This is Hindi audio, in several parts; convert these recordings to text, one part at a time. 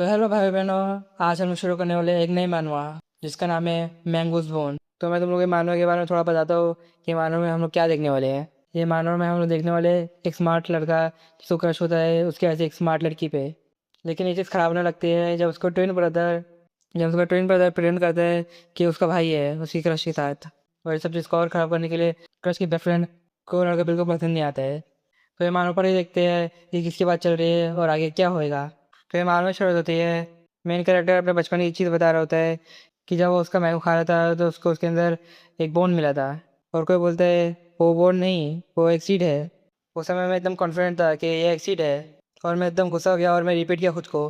तो हेलो भाई बहनों, आज हम शुरू करने वाले एक नई मानवा जिसका नाम है मैंगोज बोन। तो मैं तुम लोग के मानव के बारे में थोड़ा बताता हूँ कि मानव में हम लोग क्या देखने वाले हैं। ये मानव में हम लोग देखने वाले एक स्मार्ट लड़का जिसको क्रश होता है उसके ऐसे एक स्मार्ट लड़की पे। लेकिन ये चीज़ ख़राब होने लगती है जब उसका ट्विन ब्रदर प्रेजेंट करता है कि उसका भाई है उसकी क्रश के साथ। और ये सब चीज़ को और ख़राब करने के लिए क्रश की बेस्ट फ्रेंड को लड़का बिल्कुल पसंद नहीं आता है। तो ये मानव पर ही देखते हैं कि किसकी बात चल रही है और आगे क्या होएगा। तो ये मालूम शुरू होती है। मेन कैरेक्टर अपने बचपन की चीज़ बता रहा होता है कि जब वो उसका मैंगो खा रहा था तो उसको उसके अंदर एक बोन मिला था। और कोई बोलता है वो बोन नहीं, वो एक सीड है। उस समय मैं एकदम कॉन्फिडेंट था कि ये एक सीड है और मैं एकदम गुस्सा हो गया और मैं रिपीट किया खुद को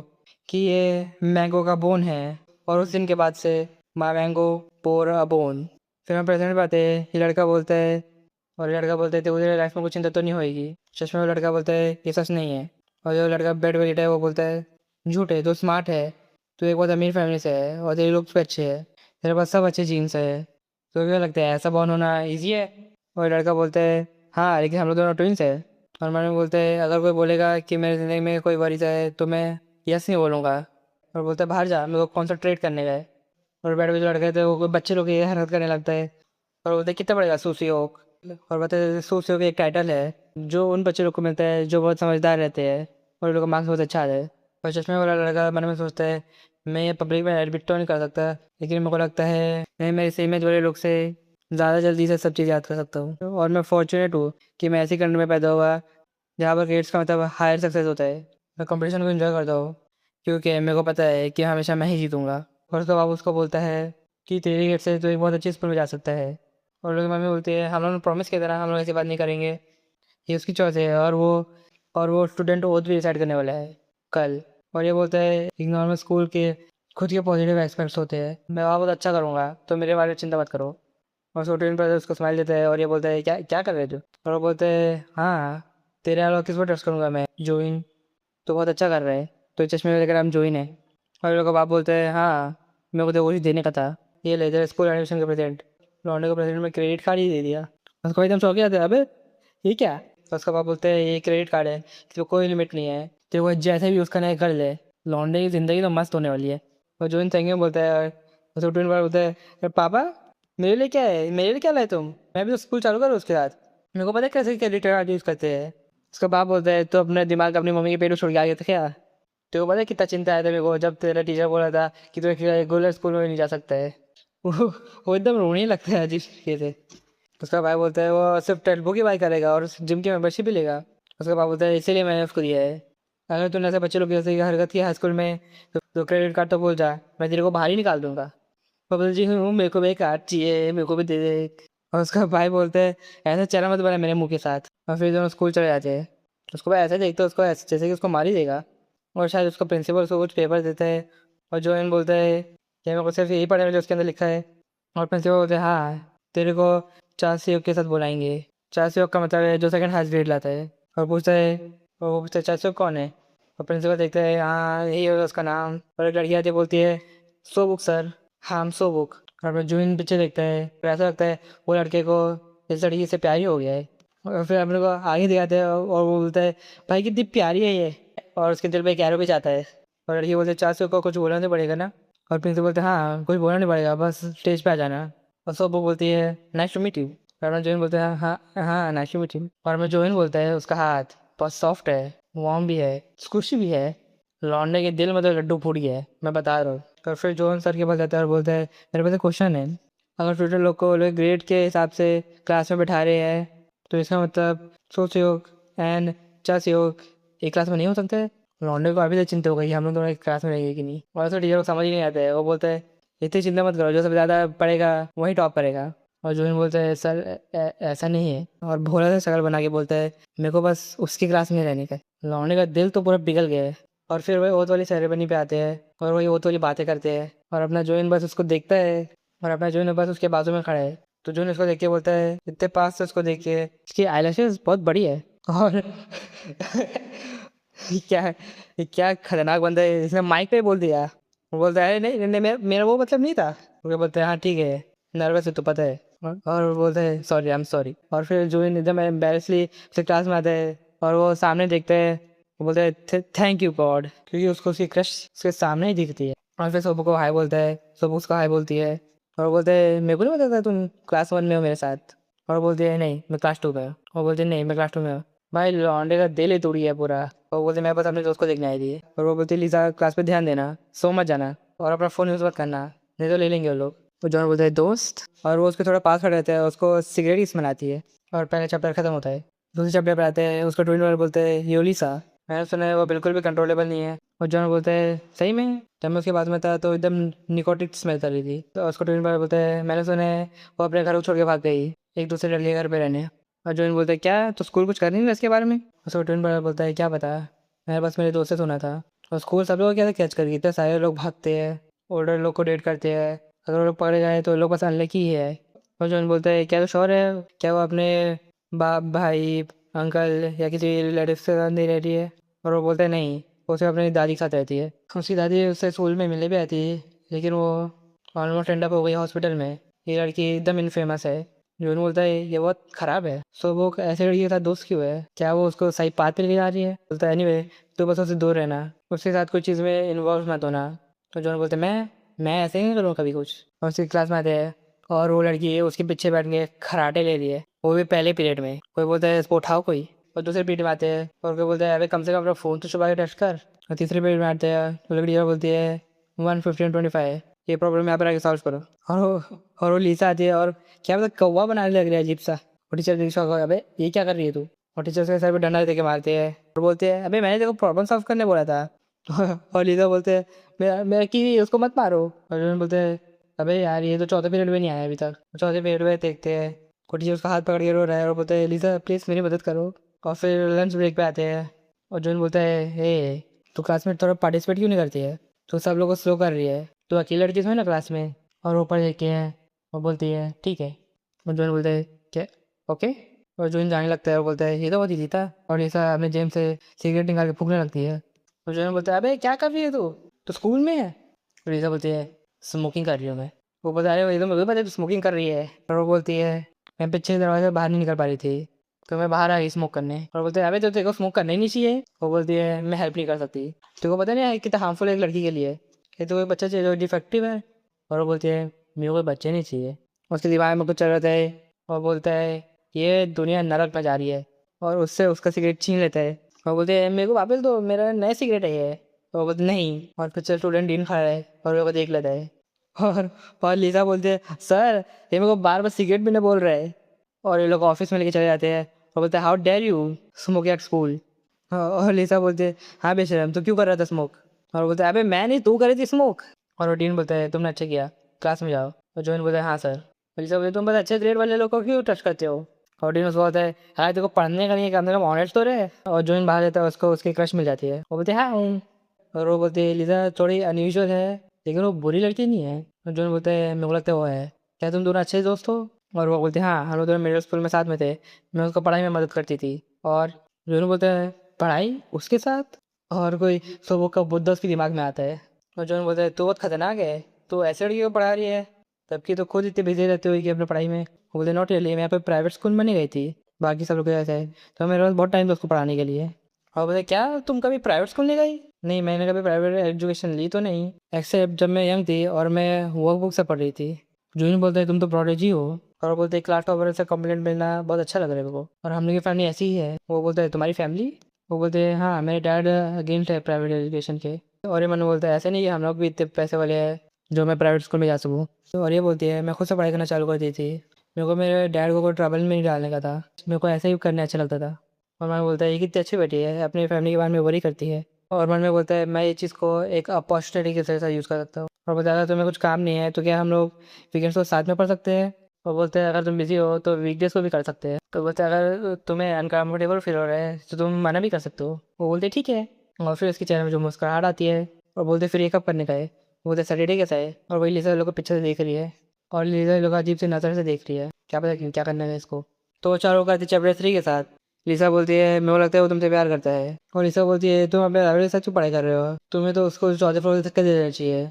कि ये मैंगो का बोन है। और उस दिन के बाद से माई मैंगो पोर अ बोन। फिर हम प्रेजेंट पे आते हैं। ये लड़का बोलता है और ये लड़का बोलते थे तेरे लाइफ में कुछ चिंता तो नहीं होएगी। चश्मे वाला लड़का बोलता है ये सच नहीं है। और जो लड़का बेड पे लेटा है वो बोलता है झूठ है, तो स्मार्ट है, तो एक बहुत अमीर फैमिली से है और तेरे लुक्स भी अच्छे है, तेरे पास सब अच्छे जीन्स है। तो क्या लगता है ऐसा बॉर्न होना ईजी है? और लड़का बोलता है हाँ लेकिन हम लोग दोनों ट्विंस है। और मैंने बोलते हैं अगर कोई बोलेगा कि मेरी ज़िंदगी में कोई वरीज है तो मैं यस नहीं बोलूँगा। और बोलता है बाहर जा, मेरे को कॉन्सेंट्रेट करने का है। और बेड पे जो लड़के थे वो बच्चे लोग ये हरकत करने लगता है। और बोलते हैं कितना पड़ेगा सूसियोक। और बताते सूसियोक एक टाइटल है जो उन बच्चे लोग को मिलता है जो बहुत समझदार रहते हैं और उन लोग का मार्क्स बहुत अच्छा आता है। और चश्मे वाला लड़का मन में सोचता है मैं ये पब्लिक में एडमिट तो नहीं कर सकता, लेकिन मेरे को लगता है मैं मेरे इस इमेज वाले लोग से ज़्यादा जल्दी से सब चीज़ याद कर सकता हूँ। और मैं फॉर्चुनेट हूँ कि मैं ऐसी कंट्री में पैदा हुआ जहाँ पर ग्रेड्स का मतलब हायर सक्सेस होता है। मैं कंपटीशन को एंजॉय करता हूँ क्योंकि मेरे को पता है कि हमेशा मैं ही जीतूँगा। और उसका बाबू उसको बोलता है कि तेरे ग्रेड से तो एक बहुत अच्छे स्कूल में जा सकता है। और लोग मम्मी बोलती है हम लोगों ने प्रॉमिस किया था ना, हम लोग ऐसी बात नहीं करेंगे। ये उसकी चॉइस है। और वो स्टूडेंट ओथ भी डिसाइड करने वाला है कल। और ये बोलता है एक नॉर्मल स्कूल के खुद के पॉजिटिव एस्पेक्ट्स होते हैं, मैं वहाँ बहुत अच्छा करूँगा तो मेरे बारे में चिंता मत करो। और स्टूडेंट पर उसको स्माइल देता है और ये बोलता है क्या क्या कर रहे थे। और वो बोलते हैं हाँ तेरे अलावा किस पर ट्रस्ट करूँगा मैं, जोइन तो बहुत अच्छा कर रहा है, तो चश्मे में लेकर हम जोइन है। और ये लोग का बाप बोलते हैं हाँ मेरे को तो वही देने का था, ये ले तेरे स्कूल एडमिशन का प्रेजेंट। लौंडे को प्रेजेंट में क्रेडिट कार्ड ही दे दिया। उसको एकदम चौंक गया था, अबे ये क्या। तो उसका बाप बोलते हैं ये क्रेडिट कार्ड है, इसमें कोई लिमिट नहीं है, तेरे को जैसे भी यूज़ करना है कर ले, लौंडे की ज़िंदगी तो मस्त होने वाली है। और जो इन तंगे बोलता है और उसको ट्विन बार बोलता है "अरे पापा मेरे लिए क्या है, मेरे लिए क्या लाए तुम, मैं भी तो स्कूल चालू करूँ उसके साथ, मेरे को पता है कैसे क्रेडिट कार्ड यूज़ करते हैं। उसका बाप बोलता है तो अपने दिमाग अपनी मम्मी के पेट में छोड़ के आ गया था क्या। तो पता है कितना चिंता आया था मेरे को जब तेरा टीचर बोला था कि तू एक रेगुलर स्कूल में नहीं जा सकता है। वो एकदम रोने ही लगता है अजीब तरीके से। उसका भाई बोलता है वो सिर्फ टेक्स्ट बुक ही बाई करेगा और जिम की मेंबरशिप भी लेगा। उसका भाई बोलता है इसीलिए मैंने उसको दिया है, अगर तूने ऐसे बच्चे लोग जैसे हरकत की हाई स्कूल में तो क्रेडिट कार्ड तो भूल जा, मैं तेरे को बाहर ही निकाल दूंगा। वो बोलते जी हूँ मेरे को भी एक कार्ड चाहिए, मेरे को भी दे दे एक। और उसका भाई बोलते हैं ऐसा चला मत बना मेरे मुंह के साथ। और फिर दोनों स्कूल चले जाते हैं। उसको भाई ऐसे देखते उसको ऐसे जैसे कि उसको मार ही देगा। और शायद उसका प्रिंसिपल उसको कुछ पेपर देता है और जो इन बोलता है कि मेरे को सिर्फ यही पढ़ना है जो उसके अंदर लिखा है। और प्रिंसिपल बोलते हैं हाँ तेरे को चार सहयोग के साथ बुलाएंगे। चार सहयोग का मतलब है जो सेकंड हाईएस्ट ग्रेड लाता है। और पूछता है और वो पूछता है चार सहयोग कौन है। और प्रिंसिपल देखता है हाँ यही होगा उसका नाम। और एक लड़की आती है बोलती है सो बुक सर, हाँ हम सो बुक। और फिर जून पीछे देखता है फिर ऐसा लगता है वो लड़के को इस लड़की से प्यार ही हो गया है। और फिर हम लोग को आगे दिखाते हैं और वो बोलता है भाई कितनी प्यारी है ये। और उसके दिल पे एक एरो भी जाता है। और लड़की बोलते है चार सहयोग को कुछ बोलना नहीं पड़ेगा ना। और प्रिंसिपल बोलते हैं हाँ कुछ बोलना नहीं पड़ेगा, बस स्टेज पे आ जाना। और सोबो बोलती है नाइस टू मीट यू। और मैं जोइन बोलते हैं हाँ हाँ नाइस टू मीट यू। और मैं जोइन बोलता है उसका हाथ बहुत सॉफ्ट है, वार्म भी है, स्क्विशी भी है, लौंडे के दिल में तो लड्डू फूट गया है मैं बता रहा हूँ। और फिर जोन सर के पास जाता है और बोलता है मेरे पास एक क्वेश्चन है, अगर फ्यूचर लोग को लोग ग्रेड के हिसाब से क्लास में बैठा रहे हैं तो इसका मतलब सोच योग एंड चार योग एक क्लास में नहीं हो सकते। लौंडे को अभी तक चिंता हो गई हम लोग दोनों एक क्लास में रहेंगे कि नहीं। और तो टीचर को समझ ही नहीं आता है, वो बोलता है इतनी चिंता मत करो, जो सबसे ज़्यादा पढ़ेगा वही टॉप करेगा। और जो बोलता है सर ऐसा नहीं है। और भोला सा शक्ल बना के बोलता है मेरे को बस उसकी क्लास में रहने का है। लौंडे का दिल तो पूरा पिघल गया है। और फिर वही ओत वाली सेरेमनी पे आते हैं और वही ओत वाली बातें करते हैं। और अपना जोइन बस उसको देखता है और अपना जोइन बस उसके बाजू में खड़ा है। तो जोइन उसको देख के बोलता है इतने पास से उसको देख के इसकी आईलैशेस बहुत बड़ी है। और ये क्या खतरनाक बंदा है, इसने माइक पे बोल दिया। वो बोलता है नहीं नहीं नहीं, मेरा वो मतलब नहीं था। वो बोलते हैं हाँ ठीक है नर्वस है तो पता है। और वो बोलते हैं सॉरी आई एम सॉरी। और फिर जो एकदम एम्बेरसली उसके क्लास में आता है और वो सामने देखते हैं वो बोलता है थैंक यू गॉड, क्योंकि उसको उसकी क्रश उसके सामने ही दिखती है। और फिर सोबो को हाय बोलता है, सोबो उसको हाय बोलती है और बोलते हैं मेरे को नहीं पता था तुम क्लास 1 में हो मेरे साथ। और बोलती है नहीं मैं क्लास 2 में हूँ। और बोलते हैं नहीं मैं क्लास 2 में हूँ। भाई लौंडे का दिल ही तोड़ी है पूरा। और बोलते मैं बस अपने दोस्त को देखने आई थी। और वो बोलती लीजा क्लास पे ध्यान देना, सो मत जाना और अपना फ़ोन यूज़ मत करना, नहीं तो ले लेंगे वो लोग। वो जॉन बोलता है दोस्त, और वो उसके थोड़ा पास खड़े रहता है, उसको सिगरेट ही स्मेल आती है। और पहला चैप्टर खत्म होता है। दूसरे चैप्टर पर आते हैं, उसको ट्विन ब्रदर बोलते हैं योलिसा, मैंने सुना है वो बिल्कुल भी कंट्रोलेबल नहीं है। और जॉन बोलता है सही में, जब मैं उसके बाद में था तो एकदम निकोटिक स्मेल कर रही थी। तो उसको ट्विन ब्रदर बोलते हैं मैंने सुना है वो अपने घर को छोड़ के भाग गई एक दूसरे लड़के के घर पे रहने। और जॉन बोलता है क्या तो स्कूल कुछ कर नहीं रहा इसके बारे में। उसको ट्विन ब्रदर बोलता है क्या पता, मैंने बस मेरे दोस्त से सुना था। और स्कूल सब लोग क्या कैच कर गई, इतने सारे लोग भागते हैं, ओल्डर लोग को डेट करते हैं, अगर वो लोग पकड़े जाए तो लोग बस अनलकी ही है। और जॉन बोलता है क्या तो श्योर है, क्या वो अपने बाप भाई अंकल या किसी रिलेटिव के साथ नहीं रहती है। और वो बोलता है नहीं, वो सिर्फ अपनी दादी के साथ रहती है। उसकी दादी उससे स्कूल में मिलने भी आती है, लेकिन वो ऑलमोस्ट एंड अप हो गई हॉस्पिटल में। ये लड़की एकदम इनफेमस है। जॉन बोलता है ये बहुत ख़राब है, सो वो ऐसे लड़की के साथ दोस्त क्यों है, क्या वो उसको सही पाथ पे लेके जा रही है। बोलता है एनीवे तो बस उससे दूर रहना, उसके साथ कोई चीज़ में इन्वॉल्व मत होना। तो जॉन बोलते मैं ऐसे ही नहीं करूँगा कभी कुछ। और उसकी क्लास में आते हैं और वो लड़की है उसके पीछे बैठ के खराटे ले रही है, वो भी पहले पीरियड में। कोई बोलता है इसको उठाओ कोई, और दूसरे पीरियड में आते हैं और कोई बोलता है अरे कम से कम अपना फ़ोन तो छुपा के टेस्ट कर। और तीसरे पीरियड में आते हैं तो लड़की और बोलती है 115/25 ये प्रॉब्लम यहाँ पर आके सॉल्व करो। और वो लीसा आती है और क्या पता कौवा बनाने लग रहा है अजीब सा। और टीचर देखा अबे ये क्या कर रही है तू। और टीचर उसके सर पे डंडा दे के मारते हैं और बोलते हैं अबे मैंने देखो प्रॉब्लम सॉल्व करने बोला था। और लीजा बोलते हैं मेरा कि उसको मत मारो। और उन्होंने बोलते हैं अबे यार ये तो चौथे पीरियड में नहीं आया अभी तक। चौथे पीरियड में देखते हैं कोई टीचर उसका हाथ पकड़ के रो रहा है और बोलते हैं लीजा प्लीज़ मेरी मदद करो। और फिर लंच ब्रेक पे आते हैं और जोन बोलता है हे तू क्लास में थोड़ा पार्टिसिपेट क्यों नहीं करती है, तो सब लोग को स्लो कर रही है, तो अकेली लड़की तो है ना क्लास में। और ऊपर देखते हैं और बोलती है ठीक है। और जोन बोलता है क्या ओके। और जोन जाने लगता है और बोलता है ये तो बहुत ईजी था। और ऐसा अपने जेब से सिगरेट निकाल के फूकने लगती है। और जोन बोलता है अबे क्या कर रही है तू, तो स्कूल में है। और लीजा बोलती है स्मोकिंग कर रही हूँ मैं। वो बता रहे हो एकदम मुझे पता है स्मोकिंग कर रही है। और वो बोलती है मैं पीछे दरवाजे से बाहर नहीं निकल पा रही थी तो मैं बाहर आ गई स्मोक करने। और बोलते हैं अबे तो तेरे को स्मोक करना ही नहीं चाहिए। वो बोलती है मैं हेल्प नहीं कर सकती, तेरे को पता नहीं है कितना हार्मफुल है एक लड़की के लिए, ये तो कोई बच्चा चाहिए जो डिफेक्टिव है। और वो बोलती है मेरे को कोई बच्चे नहीं चाहिए। उसके दिमाग में कुछ चल रहा है और बोलता है ये दुनिया नरक में जा रही है। और उससे उसका सिगरेट छीन लेता है और बोलते हैं मेरे को वापस दो, मेरा नया सिगरेट है ये। और बोलते नहीं। और फिर स्टूडेंट डीन खड़ा है और वो देख लेता है। और और लीजा बोलते हैं सर ये मेरे को बार बार सिगरेट भी नहीं बोल रहा है। और ये लोग ऑफिस में लेके चले जाते हैं और बोलते हैं how dare you smoke at school. और लिसा बोलते हैं हाँ बेशरम तो क्यों कर रहा था स्मोक। और बोलते हैं अबे मैं नहीं तू करी थी स्मोक। और वो डीन बोलता है तुमने अच्छा किया, क्लास में जाओ। और जोइन बोलता है हाँ सर। और लिसा बोलते तुम बस अच्छे ग्रेड वाले लोग को क्यों टच करते हो। और डीन उसको बोलता है हाँ तेरे को पढ़ने का नहीं है, कम से कम ऑनेस्ट तो रहे। और जोइन बाहर जाता है उसको उसकी क्रश मिल जाती है, वो बोलते हैं हाँ हूँ। और वो बोलते हैं लिसा थोड़ी अनयूजुअल है लेकिन वो बुरी लड़की नहीं है। और जोइन बोलता है मेरे को लगता है वो है, क्या तुम दोनों अच्छे दोस्त हो। और वो बोलते हैं हाँ हम लोग दोनों मिडिल स्कूल में साथ में थे, मैं उसको पढ़ाई में मदद करती थी। और जोनू बोलता है पढ़ाई उसके साथ। और कोई सो वो का बुद्धा उसके दिमाग में आता है। और जोनू बोलता है तू बहुत खतरनाक है, तो ऐसे लड़की को पढ़ा रही है तबकि तो खुद इतने बिजी रहते हो कि अपने पढ़ाई में। वो बोलते नॉट रियली, मैं यहाँ पे प्राइवेट स्कूल में नहीं गई थी बाकी सब लोग ऐसे है, तो मेरे पास बहुत टाइम था उसको पढ़ाने के लिए। और बोलते क्या तुम कभी प्राइवेट स्कूल नहीं गई। नहीं मैंने कभी प्राइवेट एजुकेशन ली तो नहीं, एक्सेप्ट जब मैं यंग थी और मैं वर्क बुक से पढ़ रही थी। जून बोलते हैं तुम तो प्रोडिजी हो। और बोलते हैं क्लास टॉपर से कंप्लेंट मिलना बहुत अच्छा लग रहा है मेरे को, और हम लोग की फैमिली ऐसी ही है। वो बोलता है तुम्हारी फैमिली। वो बोलते हैं हाँ मेरे डैड अगेंस्ट है प्राइवेट एजुकेशन के। और ये मन बोलता है ऐसे नहीं कि हम लोग भी इतने पैसे वाले हैं जो मैं प्राइवेट स्कूल में जा सकूँ। तो और ये बोलती है मैं खुद से पढ़ाई करना चालू कर दी थी, मेरे को मेरे डैड को कोई ट्रबल में नहीं डालने का था, मेरे को ऐसे ही करना अच्छा लगता था। और मैं बोलता है ये कितनी अच्छी बेटी है, अपनी फैमिली के बारे में वरी करती है। और मन में बोलता है मैं ये चीज़ को एक अपॉर्चुनिटी के तरह यूज़ कर सकता हूँ। और बताया था तुम्हें कुछ काम नहीं है तो क्या हम लोग वीकेंड्स को साथ में पढ़ सकते हैं। और बोलते हैं अगर तुम बिजी हो तो वीकडेज को भी कर सकते हैं। तो बोलते हैं अगर तुम्हें अनकम्फर्टेबल फील हो रहा है तो तुम मना भी कर सकते हो। वो बोलते हैं ठीक है। और फिर उसके चेहरे में जो मुस्कुराहट आती है और बोलते फिर ये कब करने का है। वो बोलते सैटरडे कैसा है। और वही लीजा लोग को पीछे से देख रही है और लीजा लोग अजीब से नज़र से देख रही है, क्या पता क्यों क्या करना है इसको। तो चारों करती चैप्टर 3 के साथ। लिसा बोलती है मेरे को लगता है वो तुमसे प्यार करता है। और लिसा बोलती है तुम अपने राइवल के साथ क्यों पढ़ाई कर रहे हो, तुम्हें तो उसको चौथे फ्लोर तक दे देना चाहिए।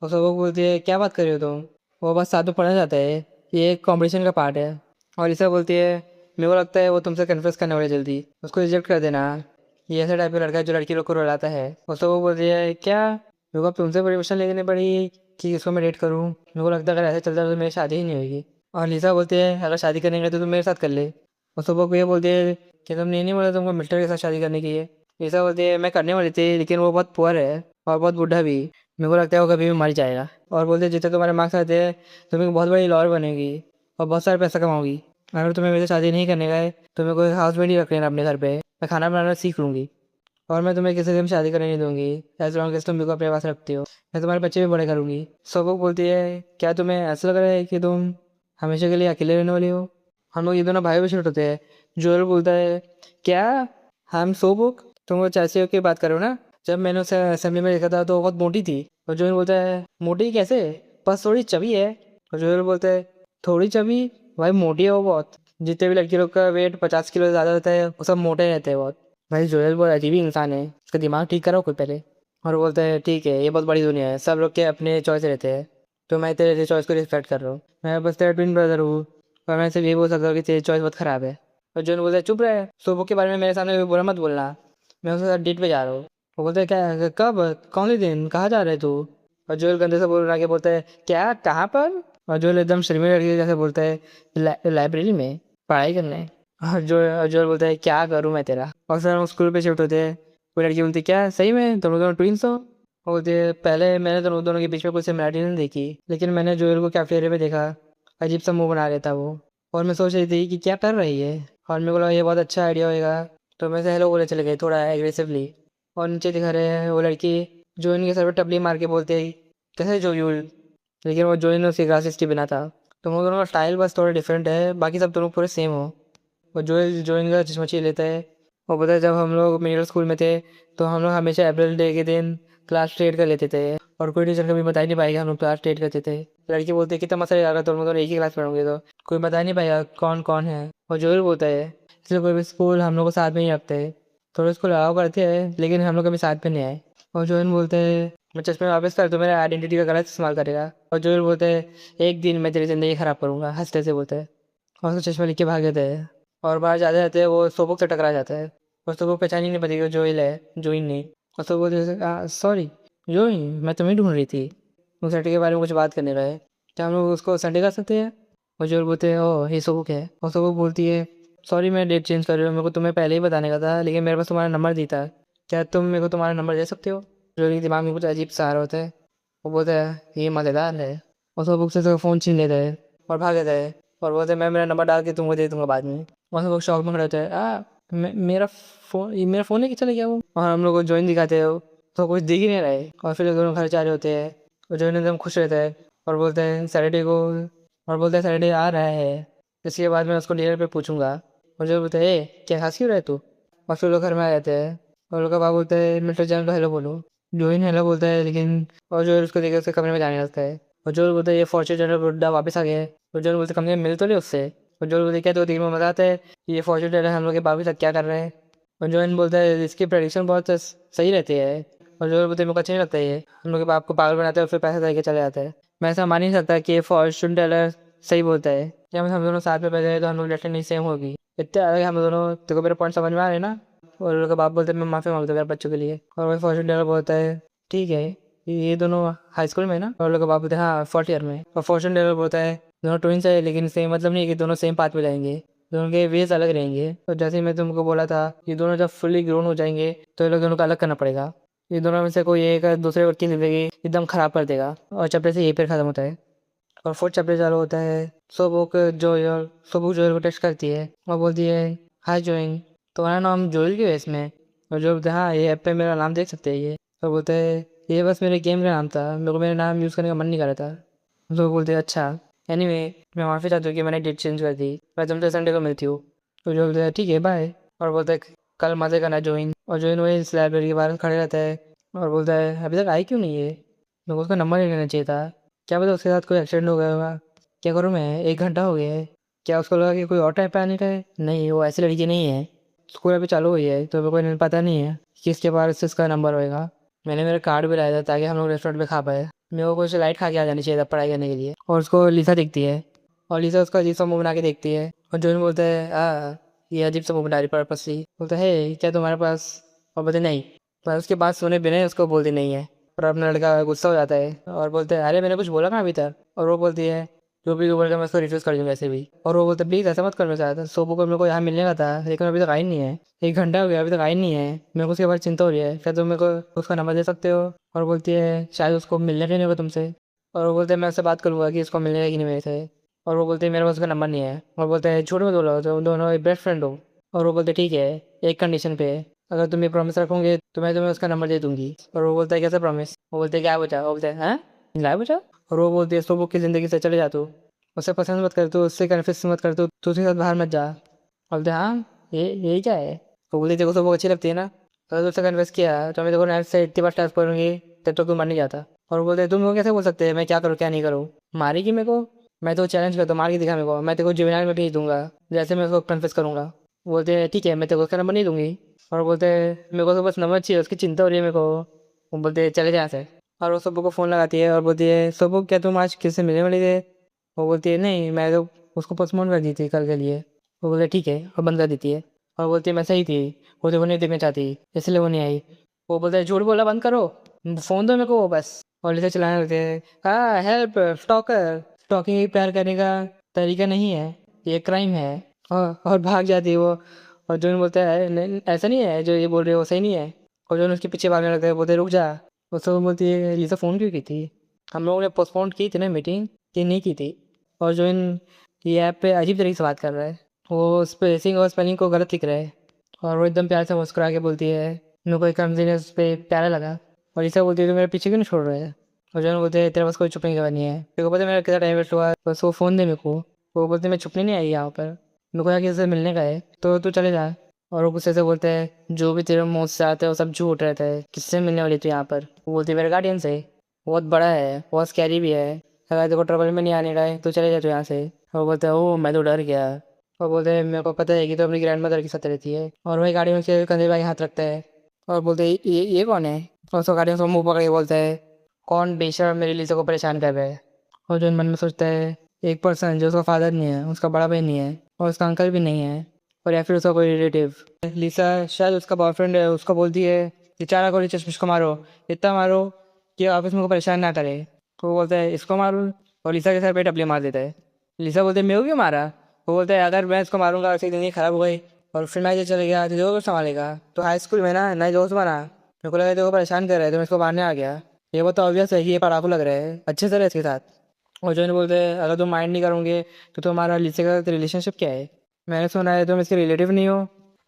और सब लोग बोलती है क्या बात कर रहे हो तुम, वो बस साथ में पढ़ना चाहता है, ये एक कॉम्पिटिशन का पार्ट है। और लिसा बोलती है मेरे को लगता है वो तुमसे कन्फ्यूज करने वाली, जल्दी उसको रिजेक्ट कर देना, ये ऐसा टाइप का लड़का है जो लड़की लोग को रुलाता है। उसको वो बोलती है क्या मेरे को अब तुमसे परमिशन लेनी पड़ी कि इसको मैं डेट करूँ, मेरे को लगता है अगर ऐसे चलता तो मेरी शादी ही नहीं होगी। और लिसा बोलती है अगर शादी करनी है तो तुम मेरे साथ कर ले। उसको वो ये बोलती है कि तुमने ये नहीं बोला तुमको मिस्टर के साथ शादी करने की है। लिसा बोलती है मैं करने वाली थी लेकिन वो बहुत पुअर है और बहुत बूढ़ा भी, मेरे को लगता है वो कभी भी मर जाएगा। और बोलते हैं जितने तुम्हारे मार्क्स आते हैं तुम एक बहुत बड़ी लॉयर बनेगी और बहुत सारा पैसा कमाओगी। अगर तुम्हें मेरे से शादी नहीं करने का है तो मेरे को एक हाउस मेड ही रख लेना अपने घर पे, मैं खाना बनाना सीख लूँगी और मैं तुम्हें किसी से भी शादी करने नहीं दूंगी एज लॉन्ग एज तुम मेरे को अपने पास रखती हो। मैं तुम्हारे बच्चे भी बड़े करूँगी। सबक बोलती है क्या तुम्हें ऐसा लग रहा है कि तुम हमेशा के लिए अकेले रहने वाली हो। हम लोग ये दोनों भाई बहन होते हैं। जोएल बोलता है क्या हम सोबुक तुम वो चाची की बात करो ना, जब मैंने उसे असेंबली में देखा था तो वो बहुत मोटी थी। और जोएल बोलता है मोटी कैसे, बस थोड़ी चबी है। और जोएल बोलता है थोड़ी चबी, भाई मोटी है वो बहुत, जितने भी लड़की लोग का वेट 50 किलो से ज़्यादा होता है वो सब मोटे रहते हैं बहुत। भाई जोएल बहुत अजीब ही इंसान है, उसका दिमाग ठीक करो कोई पहले। और बोलता है ठीक है ये बहुत बड़ी दुनिया है, सब लोग के अपने चॉइस रहते हैं तो मैं तेरे चॉइस को रिस्पेक्ट कर रहा हूँ, मैं बस तेरा ट्विन ब्रदर हूँ और मैं सिर्फ ये बोल सकता हूँ कि तेरी चॉइस बहुत ख़राब है। और जोन बोलता है चुप रहे, सोबो के बारे में मेरे सामने बुरा मत बोलना, मैं उसके साथ डेट पे जा रहा हूँ। वो बोलता है क्या कब कौन से दिन कहाँ जा रहे तू। और जोएल गंदे से बोल रहा के बोलता है क्या कहाँ पर। और जोएल एकदम शर्मीले लड़के जैसे बोलता है लाइब्रेरी में पढ़ाई करने। और जोएल बोलता है क्या करूँ मैं तेरा। और सर हम स्कूल पे शिफ्ट होते हैं, कोई लड़की बोलती है क्या सही में तुम दोनों ट्विंस हो। वो बोलती है पहले मैंने तो उन दोनों के बीच में कोई सिमिलरिटी नहीं देखी लेकिन मैंने जोएल को कैफेटेरिया में देखा, अजीब सा मुंह बना रहा था वो, और मैं सोच रही थी कि क्या कर रही है और मेरे को लगा ये बहुत अच्छा आइडिया होगा तो मैं से हेलो बोले चले गए थोड़ा एग्रेसिवली। और नीचे दिखा रहे हैं वो लड़की जो इनके सर पर टपली मार के बोलते है कैसे जो यूल, लेकिन वो जो इन उसकी ग्लासेस की बिना था। तो हम दोनों का स्टाइल बस थोड़ा डिफरेंट है, बाकी सब दोनों पूरे सेम हो। और जो इनका चश्मा छीन लेता है। वो पता है जब हम लोग मिडिल स्कूल में थे तो हम लोग हमेशा अप्रैल डे के दिन क्लास ट्रेड कर लेते थे और कोई टीचर कभी बता ही नहीं पाएगा हम लोग क्लास ट्रेड करते थे। लड़की बोलती है कितना मजा आएगा तुम दोनों एक ही क्लास पढ़ोगे तो कोई बता ही नहीं पाएगा कौन कौन है। और जोर बोलता है इसलिए कोई भी स्कूल हम लोग को साथ में ही रखते हैं, थोड़े स्कूल अलाउ करते हैं लेकिन हम लोग कभी साथ में नहीं आए। और जोन बोलते हैं मैं चश्मे वापस कर तो मेरा आइडेंटिटी का गलत इस्तेमाल करेगा। और जोर बोलते हैं एक दिन मैं तेरी ज़िंदगी ख़राब करूँगा, हंसते से बोलते हैं और उसको चश्मा लेके के भाग जाते हैं। और बाहर जाते जाते वो सोबक से टकरा जाता है और सोबक पहचान ही नहीं पाती कि वो जोइल है, जोइन नहीं। और सोबक बोलते सॉरी जोइन मैं तुम्हें ढूंढ रही थी, उस लड़के के बारे में कुछ बात करने रहे, क्या हम लोग उसको संडे कर सकते हैं। और जोइल बोलते हैं ओह ये सोबक है। और सोबक बोलती है सॉरी मैं डेट चेंज कर रही हूँ, मेरे को तुम्हें पहले ही बताने का था लेकिन मेरे पास तुम्हारा नंबर दी था, क्या तुम मेरे को तुम्हारा नंबर दे सकते हो। जोइल के दिमाग में कुछ अजीब सा आ रहा होता है, वो बोलता है ये मज़ेदार है। और सोबक से फ़ोन छीन लेता है और भाग जाता है और बोलते हैं मैं मेरा नंबर डाल के तुमको दे दूंगा बाद में। वहाँ से लोग शौक में खड़े होते हैं मेरा फ़ोन लेके चले गया वो। और हम लोग को जॉइन दिखाते हो तो कुछ दिख ही नहीं रहे और फिर दोनों घर जा रहे होते हैं और जॉइन एकदम खुश रहता है और बोलते हैं सैटरडे को, और बोलते हैं सैटरडे आ रहा है इसके बाद मैं उसको डिनर पे पूछूंगा। और जो बोलते हैं क्या हंस क्यों रहे तू। और फिर लोग घर में आ जाते हैं और लोग का बाप बोलते हैं मिस्टर जैन को हेलो बोलो। जॉइन हेलो बोलता है लेकिन और जो उसको देखे उसके कमरे में जाने लगता है। और जो बोलते हैं ये फॉर्चूनर बुड्ढा वापस आ गया है। और जो बोलते कमरे में मिल तो ले उससे। और जो बोलते क्या 2 दिन में बताते हैं ये फॉर्चूनर हम लोग के बाबू तक क्या कर रहे हैं। और जो बोलता है इसकी प्रेडिक्शन बहुत सही रहती है। और जो बोलते मेरे को अच्छा नहीं लगता है ये हम लोग के बाप को पागल बनाते हैं और फिर पैसा दे के चले जाते हैं। मैं ऐसा मान ही नहीं सकता कि ये फॉर्चून टेलर सही बोलता है, जब हम दोनों साथ में बैठे हैं तो हम लोग डेफिनेटली सेम होगी, इतने अलग हम दोनों। तेरे को मेरा पॉइंट समझ में आ रहे हैं ना। और उनका बाप बोलते हैं मैं माफ़ी मांगता हूँ मेरे बच्चों के लिए। और वही फॉर्चून टेलर बोलता है ठीक है ये दोनों हाई स्कूल में ना। और लोग का बाप बोलते हैं हाँ 4th ईयर में। और फॉर्चून टेलर बोलता है दोनों ट्विंस है लेकिन सेम मतलब नहीं है कि दोनों सेम पाथ पे जाएंगे, दोनों के वेज अलग रहेंगे। तो जैसे ही मैं तुमको बोला था ये दोनों जब फुली ग्रोन हो जाएंगे तो ये लोग दोनों को अलग करना पड़ेगा, ये दोनों में से कोई एक दूसरे व्यक्ति की जिंदगी एकदम ख़राब कर देगा। और चैप्टर से यही पर ख़त्म होता है और 4th चैप्टर चालू होता है। सोबुक जोयल को टेक्स्ट करती है और बोलती है हाय जोइंग तुम्हारा नाम जोयल क्यों है इसमें। और जो बोलते हैं हाँ ये ऐप पे मेरा नाम देख सकते हैं ये। तो बोलते हैं ये बस मेरे गेम का नाम था, मेरे को मेरा नाम यूज़ करने का मन नहीं कर रहा था। तो बोलते हैं अच्छा एनीवे मैं माफ़ी चाहती हूँ कि मैंने डेट चेंज कर दी, मैं तुमसे संडे को मिलती हूँ। तो जो बोलते हैं ठीक है बाय। और बोलते हैं कल मज़े करना जोइन। और जोइन वही इस लाइब्रेरी के बाहर खड़े रहता है और बोलता है अभी तक आई क्यों नहीं है, मेरे को उसका नंबर ले लेना चाहिए था, क्या पता उसके साथ कोई एक्सीडेंट हो गया होगा। क्या करूँ मैं 1 घंटा हो गया है, क्या उसको लगा कि कोई और टाइम पे आने का है। नहीं वो ऐसी लड़की नहीं है, स्कूल अभी चालू हुई है तो मेरे को इन्हें पता नहीं है कि इसके पास इसका नंबर होएगा। मैंने मेरा कार्ड भी लाया था ताकि हम लोग रेस्टोरेंट में खा पाए, मेरे को कुछ लाइट खा के आ जानी चाहिए था पढ़ाई करने के लिए। और उसको लिसा दिखती है और लिसा उसका अजीब सा मुँह बना के देखती है। और जोन बोलता है ये अजीब सा मुँह बना रही पर्पसली। बोलता है क्या तुम्हारे पास और बोलते नहीं, पर उसके बाद सुने बिना ही उसको बोलती नहीं है। और अपना लड़का गुस्सा हो जाता है और बोलते हैं अरे मैंने कुछ बोला ना अभी तक। और वो बोलती है जो भी बोलेगा मैं उसको रिफ्यूज़ कर दूँगा ऐसे भी। और वो बोलते प्लीज़ ऐसा मत कर मेरे साथ, सोबू को मेरे को यहाँ मिलने का था लेकिन अभी तक आई नहीं है, 1 घंटा हो गया अभी तक आई नहीं है, मेरे को उसके बाद चिंता हो रही है, क्या तुम मेरे को उसका नंबर दे सकते हो। और बोलती है शायद उसको मिलने नहीं होगा तुमसे। और वो बोलते हैं मैं उससे बात करूँगा कि इसको मिलने का कि नहीं मेरे से। और वो बोलते हैं मेरे पास उसका नंबर नहीं है। और बोलते हैं झूठ मत बोलो, तुम दोनों बेस्ट फ्रेंड हो। और वो बोलते ठीक है, एक कंडीशन पे, अगर तुम ये प्रॉमिस रखोगे तो मैं तुम्हें उसका नंबर दे दूंगी। और वो बोलता है कैसा प्रॉमिस। वो बोलते हैं क्या बचा। वो बोलते हैं हाँ क्या बचा। और वो बोलती है सोबू की ज़िंदगी से चले जा तू, उसे पसंद मत कर तू, उससे कन्फ्यूज मत कर तू उसके साथ बाहर मत जा। और बोलते हाँ ये यही क्या है। वो बोलते तेरे को सोबू अच्छी लगती है ना, तो अगर तुझसे कन्फ्यूज किया तो मैं देखो नेट से इतनी बार टास्क करूँगी तब तक तू मर नहीं जाता। और बोलते तुम लोग कैसे बोल सकते हैं मैं क्या करूँ क्या नहीं करूँ, मारेगी मेरे को, मैं तो चैलेंज करता हूँ मार के दिखा मेरे को, मैं तेरे को जुवेनाइल में भेज दूंगा जैसे मैं उसको कन्फ्यूज करूँगा। बोलते हैं ठीक है मैं तेरे को उसका नंबर नहीं दूंगी। और बोलते हैं मेरे को तो बस नंबर चाहिए, उसकी चिंता हो रही है मेरे को। वो बोलते हैं चले जा यहाँ से। और वो सबू को फ़ोन लगाती है और बोलती है सबू क्या तुम आज किससे मिलने वाली थे। वो बोलती है नहीं मैं तो उसको पोस्टपोन कर दी थी कल के लिए। वो बोलते ठीक है और बंद कर देती है। और बोलती है मैं सही थी, वो तो वो नहीं देखना चाहती इसलिए वो नहीं आई। वो बोलता है झूठ बोला बंद करो, फ़ोन दो मेरे को बस। और इसे चलाने लगते हैं हाँ हेल्प स्टॉकर, स्टॉकिंग ही प्यार करने का तरीका नहीं है, ये क्राइम है। और भाग जाती है वो। और जोन बोलता है नहीं ऐसा नहीं है जो ये बोल रहे हो सही नहीं है। और जोन उसके पीछे भागने लगता है, बोलते रुक जा। वो सब बोलती है ये सब फ़ोन क्यों की थी, हम लोगों ने पोस्टपोन की थी ना मीटिंग, कि नहीं की थी। और जो इन ये ऐप पे अजीब तरीके से बात कर रहा है, वो स्पेसिंग और स्पेलिंग को गलत लिख रहा है। और वो एकदम प्यार से मुस्कुरा के बोलती है मेरे को एक कन्वीनियंस पे प्यारा लगा। और इसे बोलती है तो मेरे पीछे क्यों नहीं छोड़ रहे है। और जो बोलते हैं तेरे पास कोई छुपने की बात नहीं है, मेरे को पता है मेरा कितना टाइम वेस्ट हुआ, बस वो फ़ोन दे मेरे को। वो बोलते मैं छुपने नहीं आई यहाँ पर, मेरे को यहाँ किसी से मिलने का है तो तू चले जा। और वो गुस्से से बोलते हैं जो भी तेरे मुँह से आते हैं वो सब झूठ रहता है, किससे मिलने वाली तू यहाँ पर। वो बोलती है मेरे गार्डियन से, बहुत बड़ा है बहुत स्कैरी भी है, अगर तेरे को ट्रबल में नहीं आने का है तो चले जा तू यहाँ से। और बोलते हैं ओह मैं तो डर गया। और बोलते हैं मेरे को पता है कि तो अपनी ग्रैंड मदर के साथ रहती है। और वही गाड़ी में उसके कंधे पे हाथ रखता है और बोलते हैं ये कौन है। और उसको गाड़ी में उसको मुँह पकड़ के बोलता है कौन बेशर्म मेरी लिसा को परेशान कर रहा है। और जो मन में सोचता है एक पर्सन जो उसका फादर नहीं है, उसका बड़ा भाई नहीं है और उसका अंकल भी नहीं है, और या फिर उसका कोई रिलेटिव। लिसा शायद उसका बॉयफ्रेंड है, उसको बोलती है कि चारा को चश्मिश को मारो, इतना मारो कि ऑफिस में को परेशान ना करे। तो वो बोलता है इसको मारूँ, और लिसा के सर पे टपली मार देता है। लिसा बोलते है मेरे को क्यों मारा। वो बोलता है अगर मैं इसको मारूंगा उसकी ज़िंदगी खराब हो गई और फिर मैं जो चले गया तो जो संभालेगा। तो हाई स्कूल में ना नए दोस्त बना, मेरे को लगा तो वो परेशान कर रहे हैं तो मैं इसको मारने आ गया, ये बहुत ऑब्वियस है कि ये पढ़ाकू लग रहा है, अच्छे से रहे इसके साथ। और जो बोलते हैं अगर तुम माइंड नहीं करोगे तो तुम्हारा लिसा के साथ रिलेशनशिप क्या है, मैंने सुना है तुम इसके रिलेटिव नहीं हो,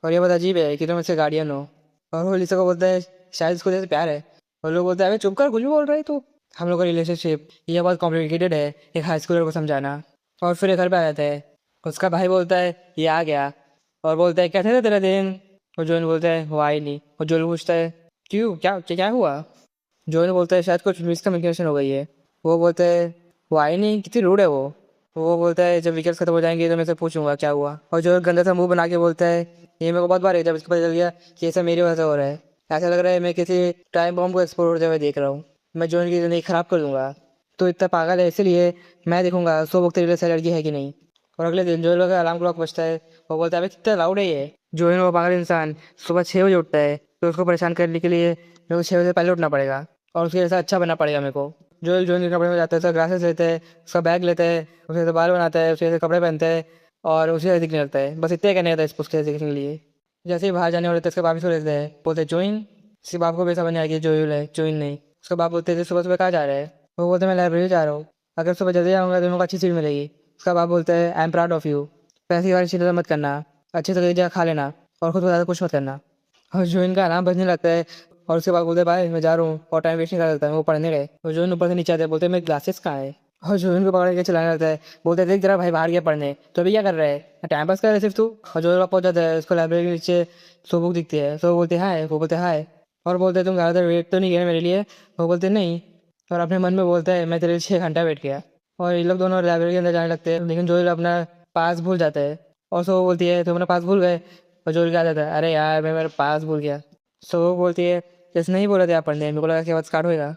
और ये बहुत अजीब है कि तुम इसके गार्डियन हो। और वो लिसा को बोलता है शायद इसको जैसे प्यार है। और लोग बोलते हैं अबे चुप कर कुछ भी बोल रहे है तू, हम लोग का रिलेशनशिप ये बहुत कॉम्प्लिकेटेड है एक हाई स्कूलर को समझाना। और फिर ये घर पे आ जाता है, उसका भाई बोलता है ये आ गया और बोलता है कैसे थे तेरा दिन। और जोन बोलता है वो आई नहीं। और जोन पूछता है क्यों क्या क्या हुआ। जोन बोलता है शायद कुछ मिसकम्युनिकेशन हो गई है। वो बोलता है वो आई नहीं, कितनी रूड है वो। वो बोलता है जब विकेट्स खत्म हो जाएंगे तो मैं से पूछूंगा क्या हुआ। और जो गंदा सा मुंह बना के बोलता है ये मेरे को बहुत बार है जब इसको पता चल गया कि ये सब मेरी वजह से हो रहा है, ऐसा लग रहा है मैं किसी टाइम बॉम्ब को एक्सप्लोर होते हुए देख रहा हूँ, मैं जोन की ज़िंदगी ख़राब कर दूंगा। तो इतना पागल है इसलिए मैं देखूंगा सो वक्त तेरे से लड़की है कि नहीं। और अगले दिन जोन का अलार्म क्लॉक बजता है, वो बोलता है अबे कितना लाउड है ये। जोन वो पागल इंसान सुबह 6 बजे उठता है तो उसको परेशान करने के लिए मेरे को 6 बजे पहले उठना पड़ेगा और उसके जैसा अच्छा बनना पड़ेगा मेरे को। जो कपड़े में जाता है उसका ग्लासेस लेता है, उसका बैग लेता है, उसके जैसे बाल बनाता है, उसके जैसे कपड़े पहनता है और उसी जैसे दिखने लगता है, बस इतना कहने रहता है उसके जैसे दिखने के लिए। जैसे ही बाहर जाने वाले थे उसके बाप इसको लेते हैं, बोलते हैं जोइन। उसके बाप को भी समझ नहीं आया कि जोयल है जोइन नहीं। उसका बाप बोलते थे सुबह सुबह कहाँ जा रहा है। वो बोलते मैं लाइब्रेरी जा रहा हूँ, अगर सुबह जल्दी जाऊँगा तो मेरे को अच्छी सीट मिलेगी। उसका बाप बोलता है I am proud of you, पैसे वाली चीज़ें मत करना, अच्छे से जगह खा लेना और खुद को ज़्यादा कुछ मत करना। और जोइन का आराम बजने लगता है और उसके बाद बोलते भाई मैं जा रहा हूँ और टाइम वेस्ट नहीं कर सकता है, वो पढ़ने गए। और जोइन ऊपर से नीचे आते हैं, बोलते मेरे ग्लासेस कहाँ है। और जोइन को पकड़ के चलाने लगता है, बोलते देख जरा भाई बाहर गया पढ़ने, तो अभी क्या कर रहा है टाइम पास कर रहा है सिर्फ तू। और जोइन पहुंच जाता है, उसको लाइब्रेरी के नीचे सो बुक दिखती है, सो बोलते हाय, वो बोलते हाय। और बोलते तुम ज़्यादातर वेट तो नहीं किया मेरे लिए। वो बोलते नहीं, और अपने मन में बोलता है मैं तेरे लिए 6 घंटा वेट किया। और ये लोग दोनों लाइब्रेरी के अंदर जाने लगते हैं लेकिन जोइल अपना पास भूल जाता है। और सो वो बोलती है तुम अपना पास भूल गए। और जोइल क्या जाता है अरे यार मैं मेरा पास भूल गया। सो वो बोलती है जैसे नहीं बोला था आप पढ़ने, मेरे को लगा कि बाद स्टार्ट होएगा।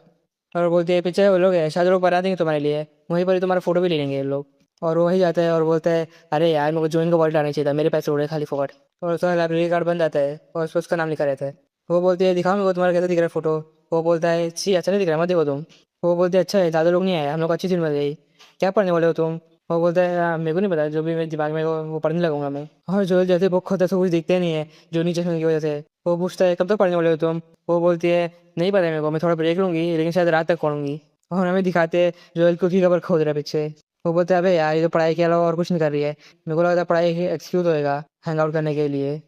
और बोलती है पीछे वो लोग हैं शायद लोग बना देंगे तुम्हारे लिए, वहीं पर ही तुम्हारा फोटो भी ले लेंगे ये लोग। और वही जाता है और बोलता है अरे यार मेरे को जोइन का वॉलेट आना चाहिए था, मेरे पैसे उड़े खाली फोकट। और उसका लाइब्रेरी कार्ड बन जाता है और उस पर उसका नाम लिखा रहता है। वो बोलती है दिखाओ मेरे को तुम्हारा कैसा दिख रहा है फोटो। वो बोलता है सी अच्छा नहीं दिख रहा, मत देखो तुम। वो बोलते हैं अच्छा है, ज़्यादा लोग नहीं आए, हम लोग को अच्छी सीट मिल गई। क्या पढ़ने वाले हो तुम? वो बोलता है मेरे को नहीं पता, जो भी मेरे दिमाग में वो पढ़ने लगूंगा मैं। और जो जैसे बुक होता है तो कुछ दिखते नहीं है जो नीचे चश्मे की वजह से। वो पूछता है कब तक पढ़ने वाले हो तुम? वो बोलती है नहीं पता है मेरे को, मैं थोड़ा ब्रेक लूंगी लेकिन शायद रात तक पढ़ूंगी। और हमें दिखाते हैं जोएल कुकी कवर खोद रहा है पीछे। वो बोलते हैं अबे यार ये तो पढ़ाई के अलावा और कुछ नहीं कर रही है। मेरे को लगता है पढ़ाई एक्सक्यूज होएगा हैंग आउट करने के लिए।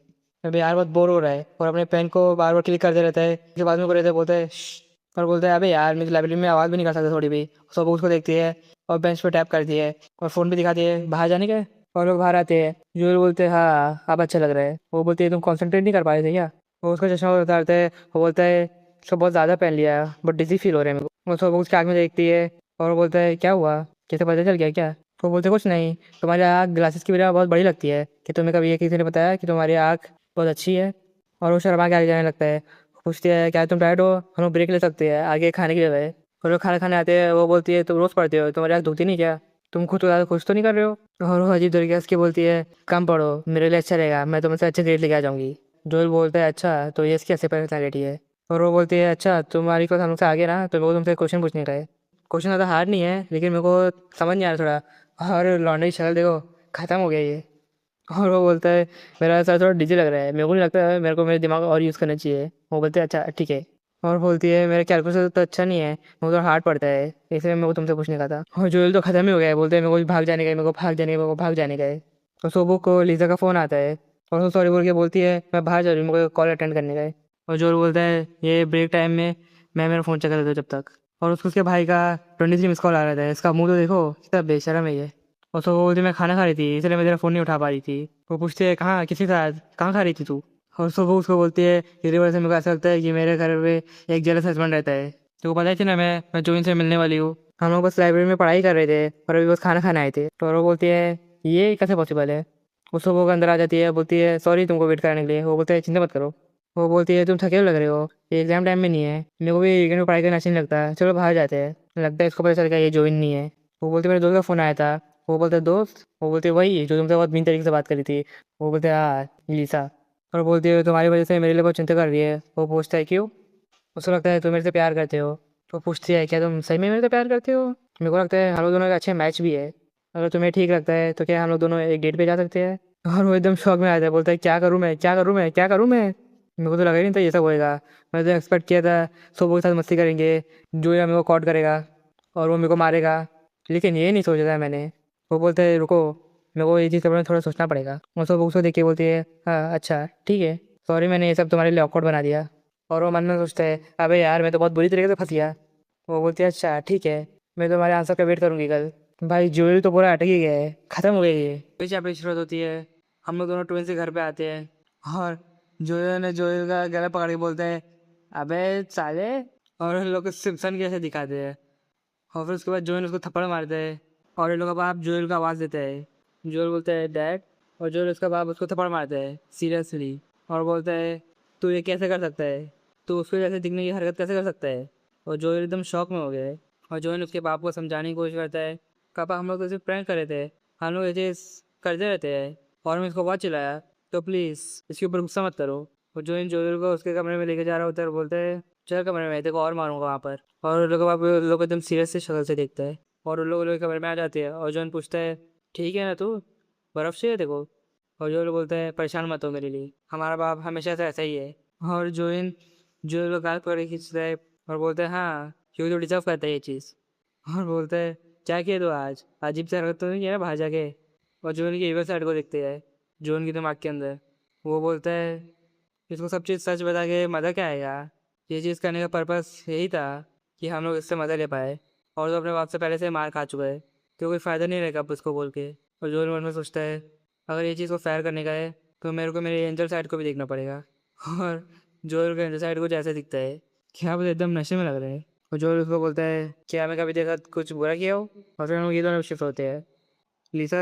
अबे यार बहुत बोर हो रहा है और अपने पेन को बार बार क्लिक करते रहता है। उसके बाद में को रहता है बोलता है "श्श", और बोलता है अबे यार मेरी लाइब्रेरी में आवाज़ भी नहीं कर सकता थोड़ी भी। सब उसको देखती है और बेंच पे टैप करती है और फ़ोन भी दिखाती है बाहर जाने का। और लोग बाहर आते हैं, जो बोलते हैं हाँ अब अच्छा लग रहा है। वो बोलते है तुम कंसंट्रेट नहीं कर पा रहे थे क्या? वो उसका चश्मा उतारता है। वो बोलता है उसको बहुत ज़्यादा पहन लिया बहुत डिजी फील हो रहा है मेरे को। वो सब उसके आँख में देखती है और वो बोलता है क्या हुआ, कैसे पता चल गया क्या? वो बोलते कुछ नहीं, तुम्हारी आँख ग्लासेस की वजह बहुत बड़ी लगती है। कि तुम्हें कभी ये किसी ने बताया कि तुम्हारी आँख बहुत अच्छी है? और वो शर्मा के आगे जाने लगता है। पूछती है क्या तुम टायर्ड हो, हम लोग ब्रेक ले सकते हैं आगे खाने की जगह है। और लोग खाना खाने आते हैं। वो बोलती है तुम रोज़ पढ़ते हो, तुम्हारी आँख दुखती नहीं क्या? तुम खुद तो ज़्यादा खुश तो नहीं कर रहे हो? और वो अजीब तरीके से उसकी बोलती है कम पढ़ो मेरे लिए अच्छा रहेगा, मैं तुमसे अच्छे ग्रेड लेके आ जाऊंगी। जोल बोलता है अच्छा तो ये इसकी ऐसे पर्सनैलिटी है। और वो बोलती है अच्छा तुम्हारी क्लास हमसे आगे ना, तो मेरे को तुमसे क्वेश्चन पूछने का है। क्वेश्चन ज़्यादा हार्ड नहीं है लेकिन मेरे को समझ नहीं आ रहा थोड़ा। और लौंडे की शक्ल देखो, ख़त्म हो गया ये। और वो बोलता है मेरा सर थोड़ा डिजी लग रहा है, मेरे को नहीं लगता है, मेरे को मेरे दिमाग और यूज़ करना चाहिए। वो बोलते हैं अच्छा ठीक है। और बोलती है मेरा कैलकुलेशन तो अच्छा नहीं है, मेरे को थोड़ा हार्ड पड़ता है, इसलिए मेरे को तुमसे पूछने का था। और जोएल तो खत्म ही हो गया है, बोलते हैं मेरे को भी भाग जाने का है, मेरे को भाग जाने का है, मेरे को भाग जाने का है। तो सोबो को लीजा का फ़ोन आता है और वो सॉरी बोल के बोलती है मैं बाहर जा रही हूँ, मेरे को कॉल अटेंड करने का है। और जोएल बोलता है ये ब्रेक टाइम में मैं मेरा फ़ोन चेक कर लेता हूँ जब तक। और उसको उसके भाई का 23 मिस कॉल आ रहा था, इसका मुंह तो देखो कितना बेशरम है ये। और तो वो बोलती मैं खाना खा रही थी इसलिए मैं तेरा फ़ोन नहीं उठा पा रही थी। वो पूछती है कहाँ किसी के साथ कहाँ खा रही थी तू? और तो वो उसको बोलती है इसकी वजह से मेरे को ऐसा लगता है कि मेरे घर पे एक जेलस हस्बैंड रहता है। तो वो पता ही थी ना मैं जोइन से मिलने वाली हूँ। हम लोग बस लाइब्रेरी में पढ़ाई कर रहे थे और अभी बस खाना खाने आए थे। तो वो बोलती है ये कैसे पॉसिबल है? उसको वो अंदर आ जाती है, बोलती है सॉरी तुमको वेट कराने के लिए। वो बोलते हैं चिंता मत करो। वो बोलती है तुम थके हुए लग रहे हो, ये एग्जाम टाइम में नहीं है, मेरे को भी वीकेंड में पढ़ाई करना अच्छा नहीं लगता, चलो बाहर जाते हैं। लगता है इसको पता चल गया ये जोइन नहीं है। वो बोलती मेरे दोस्त का फ़ोन आया था। वो बोलते दोस्त? वो बोलते वही जो तुमसे बहुत मीन तरीके से बात करी थी। वो बोलते हाँ लीसा। और बोलती है तुम्हारी वजह से मेरे लिए बहुत चिंता कर रही है। वो पूछता है क्यों? उसको लगता है तुम मेरे से प्यार करते हो। तो पूछती है क्या तुम सही में मेरे से प्यार करते हो? मेरे को लगता है हम लोग दोनों का अच्छे मैच भी है, अगर तुम्हें ठीक लगता है तो क्या हम लोग दोनों एक डेट पे जा सकते हैं? और वो एकदम शौक में आता है, बोलता है क्या करूँ मैं, क्या करूँ मैं, क्या करूँ मैं? मेरे को तो लगा ही नहीं था ये सब होएगा। मैं तो एक्सपेक्ट किया था सोबो के साथ मस्ती करेंगे, जो या मेरे को कॉट करेगा और वो मेरे को मारेगा, लेकिन ये नहीं सोचा था मैंने। वो बोलते हैं रुको मेरे को ये चीज़ के बारे में थोड़ा सोचना पड़ेगा। वो सब उसको देख के बोलती है हाँ अच्छा ठीक है, सॉरी मैंने ये सब तुम्हारे लिए ऑकवर्ड बना दिया। और वो मन में सोचता है अबे यार मैं तो बहुत बुरी तरीके से फंस गया। वो बोलती है अच्छा ठीक है, मैं तुम्हारे आंसर का वेट करूँगी कल। भाई जोएल तो पूरा अटक ही गया है, ख़त्म हो गया ये। फिर चैप्टर की शुरुआत होती है, हम लोग दोनों ट्विन से घर पे आते हैं और जोएल का गला पकड़ के बोलते हैं अबे साले। और उन लोग को सिम्पसन कैसे दिखाते हैं। और फिर उसके बाद जोएल उसको थप्पड़ मारता है और इन लोगों का बाप जोएल को आवाज़ देता है। जोएल बोलता है डैड। और जोएल उसका बाप उसको थप्पड़ मारता है सीरियसली और बोलता है तू ये कैसे कर सकता है, तू उसको जैसे दिखने की हरकत कैसे कर सकता है? और जोएल एकदम शॉक में हो गया है। और जोएल उसके बाप को समझाने की कोशिश करता है पापा हम लोग तो सिर्फ प्रैंक कर रहे थे, हम लोग ये करते रहते हैं। और मैं इसको बहुत चिल्लाया, तो प्लीज़ इसके ऊपर गुस्सा मत करो। और जोएल को उसके कमरे में लेके जा रहा होता है और बोलते हैं चल कमरे में, तेरे को और मारूंगा वहाँ पर। और उन लोगों को लोग एकदम सीरियस से शक्ल से देखता है और उन लोग कमरे में आ जाते हैं। और जॉन पूछता है ठीक है ना तू, बर्फ़ चाहिए देखो? और जो बोलता है परेशान मत हो मेरे लिए, हमारा बाप हमेशा से ऐसा ही है। और जोइन जो लोग गाल पकड़ के खींचता है और बोलता है हाँ क्योंकि तो डिजर्व करता है ये चीज़। और बोलता है क्या किया तो आज अजीब सा हरकत तो नहीं किया ना बाहर जाके? और जोन की इवर साइड को देखते हैं जोन के दिमाग के अंदर। वो बोलता है इसको सब चीज़ सच बता के मज़ा क्या आएगा, ये चीज़ करने का पर्पस यही था कि हम लोग इससे मज़ा ले पाए। और तो अपने बाप से पहले से मार खा चुका है तो कोई फ़ायदा नहीं रहेगा अब उसको बोल के। और जोन मन में सोचता है अगर ये चीज़ को फेयर करने का है तो मेरे को मेरे एंजल साइड को भी देखना पड़ेगा। और जोर का एंजल साइड को जैसे दिखता है क्या आप एकदम नशे में लग रहे हैं। और जोर उसको बोलता है क्या मैं कभी तेरे साथ कुछ बुरा किया हो? और फिर हम लोग ये दोनों शिफ्ट होते हैं। लिसा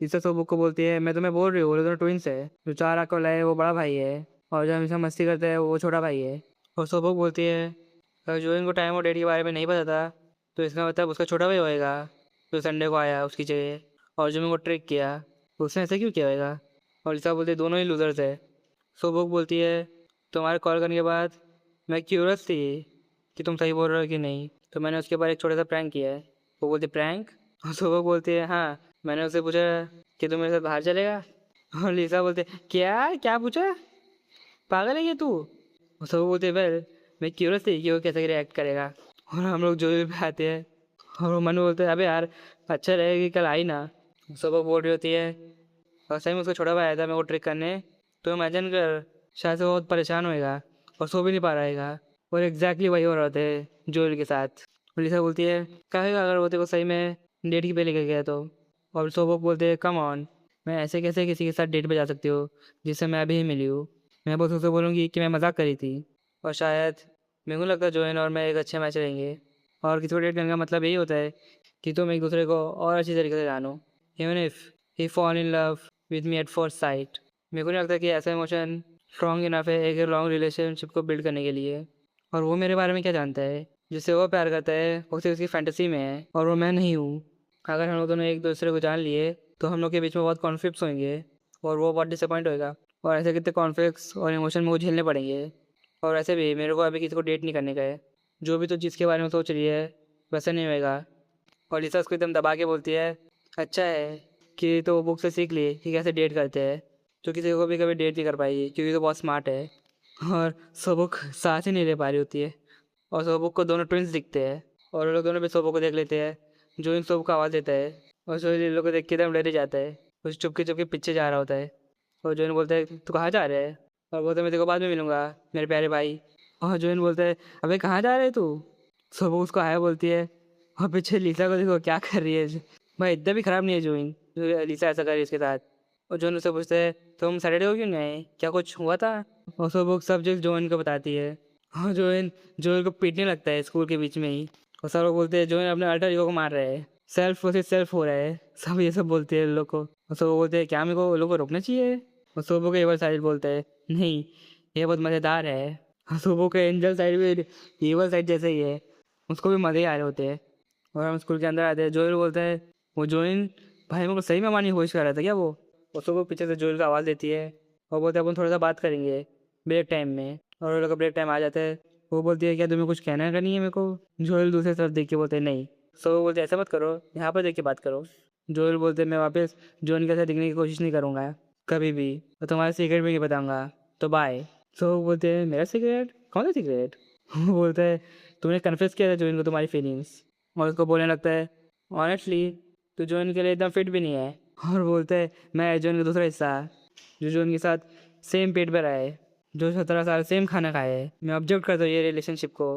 लिसा सोबुक को बोलती है मैं तुम्हें बोल रही हूँ वो दोनों ट्विंस है, जो 4 आँख वाला है वो बड़ा भाई है और जो हमेशा मस्ती करता है वो छोटा भाई है। और सोबुक बोलती है अगर जो इनको टाइम और डेट के बारे में नहीं पता था तो इसका मतलब उसका छोटा भाई होएगा जो संडे को आया उसकी जगह और जो मेरे को ट्रिक किया, तो उसने ऐसा क्यों किया होगा? और लिसा बोलती है दोनों ही लूजर्स है। सोबुक बोलती है तुम्हारे कॉल करने के बाद मैं क्यूरियस थी कि तुम सही बोल रहे हो कि नहीं, तो मैंने उसके बाद एक छोटा सा प्रैंक किया है। वो बोलती प्रैंक, तो वो बोलती है हाँ। मैंने उससे पूछा कि तुम मेरे साथ बाहर चलेगा, और लिसा बोलते क्या क्या पूछा, पागल है ये तू। तो वो बोलते वेल, मैं क्यूरियस थी कि वो कैसे रिएक्ट करेगा। और हम लोग जो भी आते हैं, और वो मनु बोलते हैं अबे यार अच्छा रहेगा कि कल आई ना। सब वो बोल रही होती है, और सही में उसका छोटा भाई आया था मेरे को ट्रिक करने। तो इमेजिन कर, शायद से वो बहुत परेशान होएगा और सो भी नहीं पा रहेगा। और एग्जैक्टली वही हो रहा होता है जोएल के साथ। और लिसा बोलती है कहेगा अगर वो तेरे को सही में डेट की पे लेकर गया तो। और सोबो बोलते हैं कम ऑन, मैं ऐसे कैसे किसी के साथ डेट पे जा सकती हूँ जिससे मैं अभी ही मिली हूँ। मैं बस उससे बोलूँगी कि मैं मजाक करी थी। और शायद मेरे को लगता है जोएन और मैं एक अच्छे मैच रहेंगे। और किसी को डेट करने का मतलब यही होता है कि तुम एक दूसरे को और अच्छी तरीके से जानो, even if he fall in love with me at first sight. मेरे को नहीं लगता कि ऐसा इमोशन स्ट्रॉन्ग इनफ है एक लॉन्ग रिलेशनशिप को बिल्ड करने के लिए। और वो मेरे बारे में क्या जानता है, जिससे वो प्यार करता है वो सिर्फ उसकी फैंटेसी में है और वो मैं नहीं हूँ। अगर हम लोग दोनों एक दूसरे को जान लिए तो हम लोग के बीच में बहुत कॉन्फ्लिक्ट्स होंगे और वो बहुत डिसअपॉइंट होएगा। और ऐसे कितने कॉन्फ्लिक्ट्स और इमोशन मुझे झेलने पड़ेंगे। और ऐसे भी मेरे को अभी किसी को डेट नहीं करने का है। जो भी तो जिसके बारे में सोच रही है वैसा नहीं होएगा। और लिसा उसको एकदम दबा के बोलती है अच्छा है कि तो वो बुक से सीख ली कि कैसे डेट करते हैं, जो किसी को भी कभी डेट नहीं कर पाएगी क्योंकि तो बहुत स्मार्ट है। और सोबुक सांस ही नहीं ले पा रही होती है। और सोबुक को दोनों ट्विंस दिखते हैं और वो लोग दोनों भी सोबुक को देख लेते हैं। जो इन सोबुक को आवाज़ देता है और जो इन लोग को देख के एकदम डर ही जाता है। कुछ चुपके चुपके पीछे जा रहा होता है। और जो इन बोलता है तू कहाँ जा रहा है, और बोलते मैं तेरे को बाद में मिलूंगा मेरे प्यारे भाई। और जो इन बोलता है अबे कहाँ जा रहे है तू। सोबुक उसको हाय बोलती है। और पीछे लिसा को देखो क्या कर रही है। भाई इतना भी खराब नहीं है जोइन जो लिसा ऐसा कर रही है इसके साथ। और जोन उससे पूछते हैं तुम सैटरडे को क्यों नहीं आए, क्या कुछ हुआ था। और सब बुक सब चीज़ जोइन को बताती है। और जोइन जोइन को पीटने लगता है स्कूल के बीच में ही। और सब लोग बोलते हैं जोइन अपने अल्टर ईगो को मार रहे हैं, सेल्फ वर्सेस सेल्फ हो रहा है। सब ये सब बोलते हैं लोग को। और सब बोलते हैं क्या मेरे को लोगों को रोकना चाहिए। और सोबो के एवल साइड बोलते हैं नहीं ये बहुत मज़ेदार है। और सोबो के एंजल साइड भी एवल साइड जैसे ही है, उसको भी मज़े आ रहे होते हैं। और हम स्कूल के अंदर आते हैं। जोएल बोलता है वो जोइन भाई मेरे को सही में मारने की कोशिश कर रहा था क्या वो। उसको वो पीछे से जोएल को आवाज़ देती है और बोलते हैं अपन थोड़ा सा बात करेंगे ब्रेक टाइम में। और वो लोग का ब्रेक टाइम आ जाता है। वो बोलती है क्या तुम्हें कुछ कहना है नहीं है मेरे को। जोएल दूसरी तरफ देख के बोलते हैं नहीं। सो वो बोलते हैं ऐसा मत करो, यहाँ पर देख के बात करो। जोएल बोलते हैं मैं वापस जोन के साथ दिखने की कोशिश नहीं करूँगा कभी भी, और तुम्हारा सीक्रेट भी नहीं बताऊँगा, तो बाय। सो वो बोलते हैं मेरा सीक्रेट, कौन सा सीक्रेट। वो बोलता है तुमने कन्फेस किया था जोइन को तुम्हारी फीलिंग्स। और उसको बोलने लगता है ऑनेस्टली तो जोइन के लिए एकदम फिट भी नहीं है। और बोलते हैं मैं जोइन का दूसरा हिस्सा जो जोइन के साथ सेम पेट पर आए, जो 17 साल सेम खाना खाए। मैं ऑब्जर्व करता हूँ ये रिलेशनशिप को।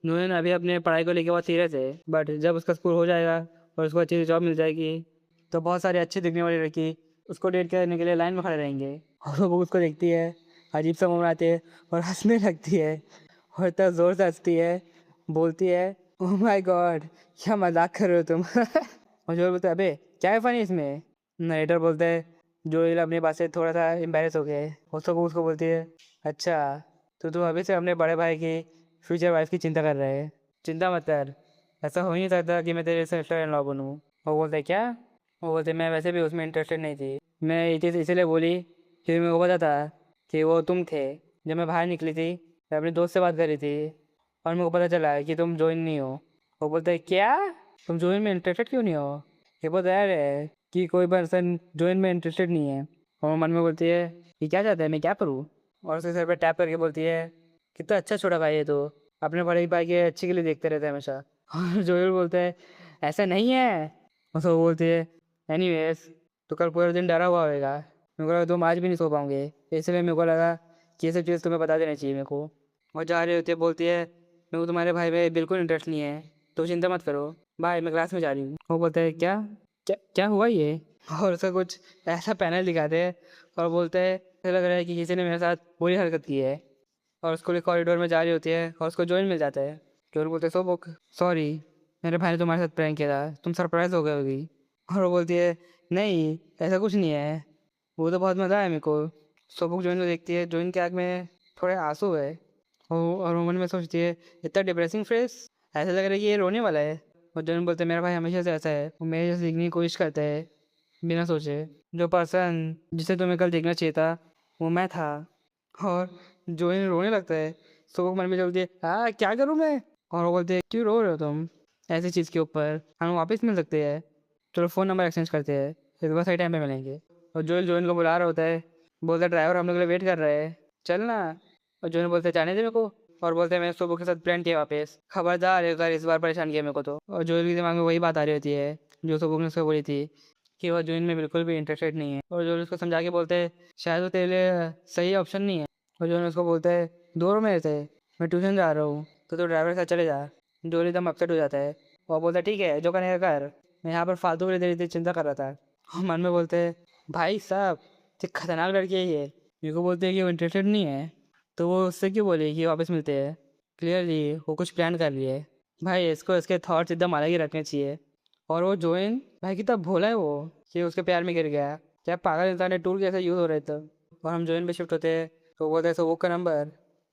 जोइन अभी अपने पढ़ाई को लेकर बहुत सीरियस है, बट जब उसका स्कूल हो जाएगा और उसको अच्छी जॉब मिल जाएगी तो बहुत सारी अच्छी दिखने वाली लड़की उसको डेट करने के लिए लाइन में खड़े रहेंगे। और वो उसको देखती है, अजीब सा मुस्कुराती है और हंसने लगती है। और इतना ज़ोर से हंसती है, बोलती है ओह माय गॉड क्या मजाक कर रहे हो तुम। और जोएल बोलता है अबे क्या है फनी इसमें। नरेटर बोलता है जोएल अपनी बात से थोड़ा सा एम्बेरस हो गया है। उसको बोलती है अच्छा तो तुम अभी से अपने बड़े भाई की फ्यूचर वाइफ की चिंता कर रहे हैं। चिंता मत कर, ऐसा हो ही नहीं सकता कि मैं तेरे सिस्टर इन लॉ बनूँ। वो बोलते क्या, वो बोलते मैं वैसे भी उसमें इंटरेस्टेड नहीं थी। मैं ये चीज़ इसीलिए बोली क्योंकि मेरे को पता था कि वो तुम थे। जब मैं बाहर निकली थी मैं अपने दोस्त से बात कर रही थी और मेरे को पता चला कि तुम ज्वाइन नहीं हो। वो बोलता है क्या, तुम ज्वाइन में इंटरेस्टेड क्यों नहीं हो। ये बहुत रेयर है कि कोई पर्सन ज्वाइन में इंटरेस्टेड नहीं है। और वो मन में बोलती है कि क्या चाहता है मैं क्या करूँ। और उसके सर पर टैप करके बोलती है कितना अच्छा छोटा भाई है तो अपने बड़े भाई के अच्छे के लिए देखते रहते हैं हमेशा। और जोएल बोलता है ऐसा नहीं है। और तो वो बोलती है एनीवेज तो कल पूरा दिन डरा हुआ होएगा, मेरे को लगा तुम आज भी नहीं सो पाओगे, इसलिए मेरे को लगा कि ये सब चीज़ तुम्हें बता देना चाहिए मेरे को। और जा रही होती है, बोलती है मेरे को तुम्हारे भाई में बिल्कुल इंटरेस्ट नहीं है तो चिंता मत करो भाई मैं क्लास में जा रही हूँ। वो बोलता है क्या क्या क्या हुआ ये। और उसका कुछ ऐसा पैनल दिखाते हैं और बोलते हैं ऐसा लग रहा है कि किसी ने मेरे साथ बुरी हरकत की है। और उसको कॉरिडोर में जा रही होती है और उसको जॉइन मिल जाता है। जोर बोलते सो बुक सॉरी मेरे भाई ने तुम्हारे साथ प्रैंक किया था, तुम सरप्राइज हो गए होगी। और वो बोलती है नहीं ऐसा कुछ नहीं है, वो तो बहुत मज़ा आया मेरे को। सोबुक जोइन को देखती है, जोइन की आँख में थोड़े आंसू है। और वो मन में सोचती है इतना डिप्रेसिंग फेस, ऐसा लग रहा है कि ये रोने वाला है। और जोइन बोलते हैं मेरा भाई हमेशा से ऐसा है, वो मेरे जैसे दिखने की कोशिश करता है बिना सोचे। जो पर्सन जिसे तुम्हें कल देखना चाहिए था वो मैं था, और जोइन रोने लगता है। सुबह मन में बोलती है हाँ क्या करूँ मैं, और वो बोलते हैं क्यों रो रहे हो तुम ऐसी चीज़ के ऊपर, हम वापस मिल सकते हैं, चलो फ़ोन नंबर एक्सचेंज करते हैं, इस बार सही टाइम पे मिलेंगे। और जोइन को बुला रहा होता है, बोलता है ड्राइवर हम लोग के लिए वेट कर रहे हैं, चल ना। और जोइन बोलते हैं जाने दे मेरे को, और बोलते हैं मैंने सुबह के साथ प्लान किया वापस, खबरदार अगर इस बार परेशान किया मेरे को तो। और जोइन के दिमाग में वही बात आ रही होती है जो सुबह ने उसको बोली थी कि वो जोइन में बिल्कुल भी इंटरेस्टेड नहीं है। और जो उसको समझा के बोलते हैं शायद वो तेरे लिए सही ऑप्शन नहीं है। और जो उसको बोलते हैं दूर मेरे से, मैं ट्यूशन जा रहा हूँ तो ड्राइवर के साथ चले जा। जो एकदम अपसेट हो जाता है और बोलता है ठीक है जो करने का कर, मैं यहाँ पर फालतू की देरी चिंता कर रहा था। और मन में बोलते हैं भाई साहब ये खतरनाक लड़की है ये, मेरे को बोलते हैं कि वो इंटरेस्टेड नहीं है, तो वो उससे क्यों बोले कि वापस मिलते हैं, क्लियरली वो कुछ प्लान कर रही है। भाई इसको इसके थॉट्स एकदम अलग ही रखने चाहिए। और वो जोइन भाई कितना भोला है वो कि उसके प्यार में गिर गया, क्या पागल इंसान है, टूल कैसे यूज़ हो रहे थे। और हम जोइन पे शिफ्ट होते हैं तो बोलते हैं वो का नंबर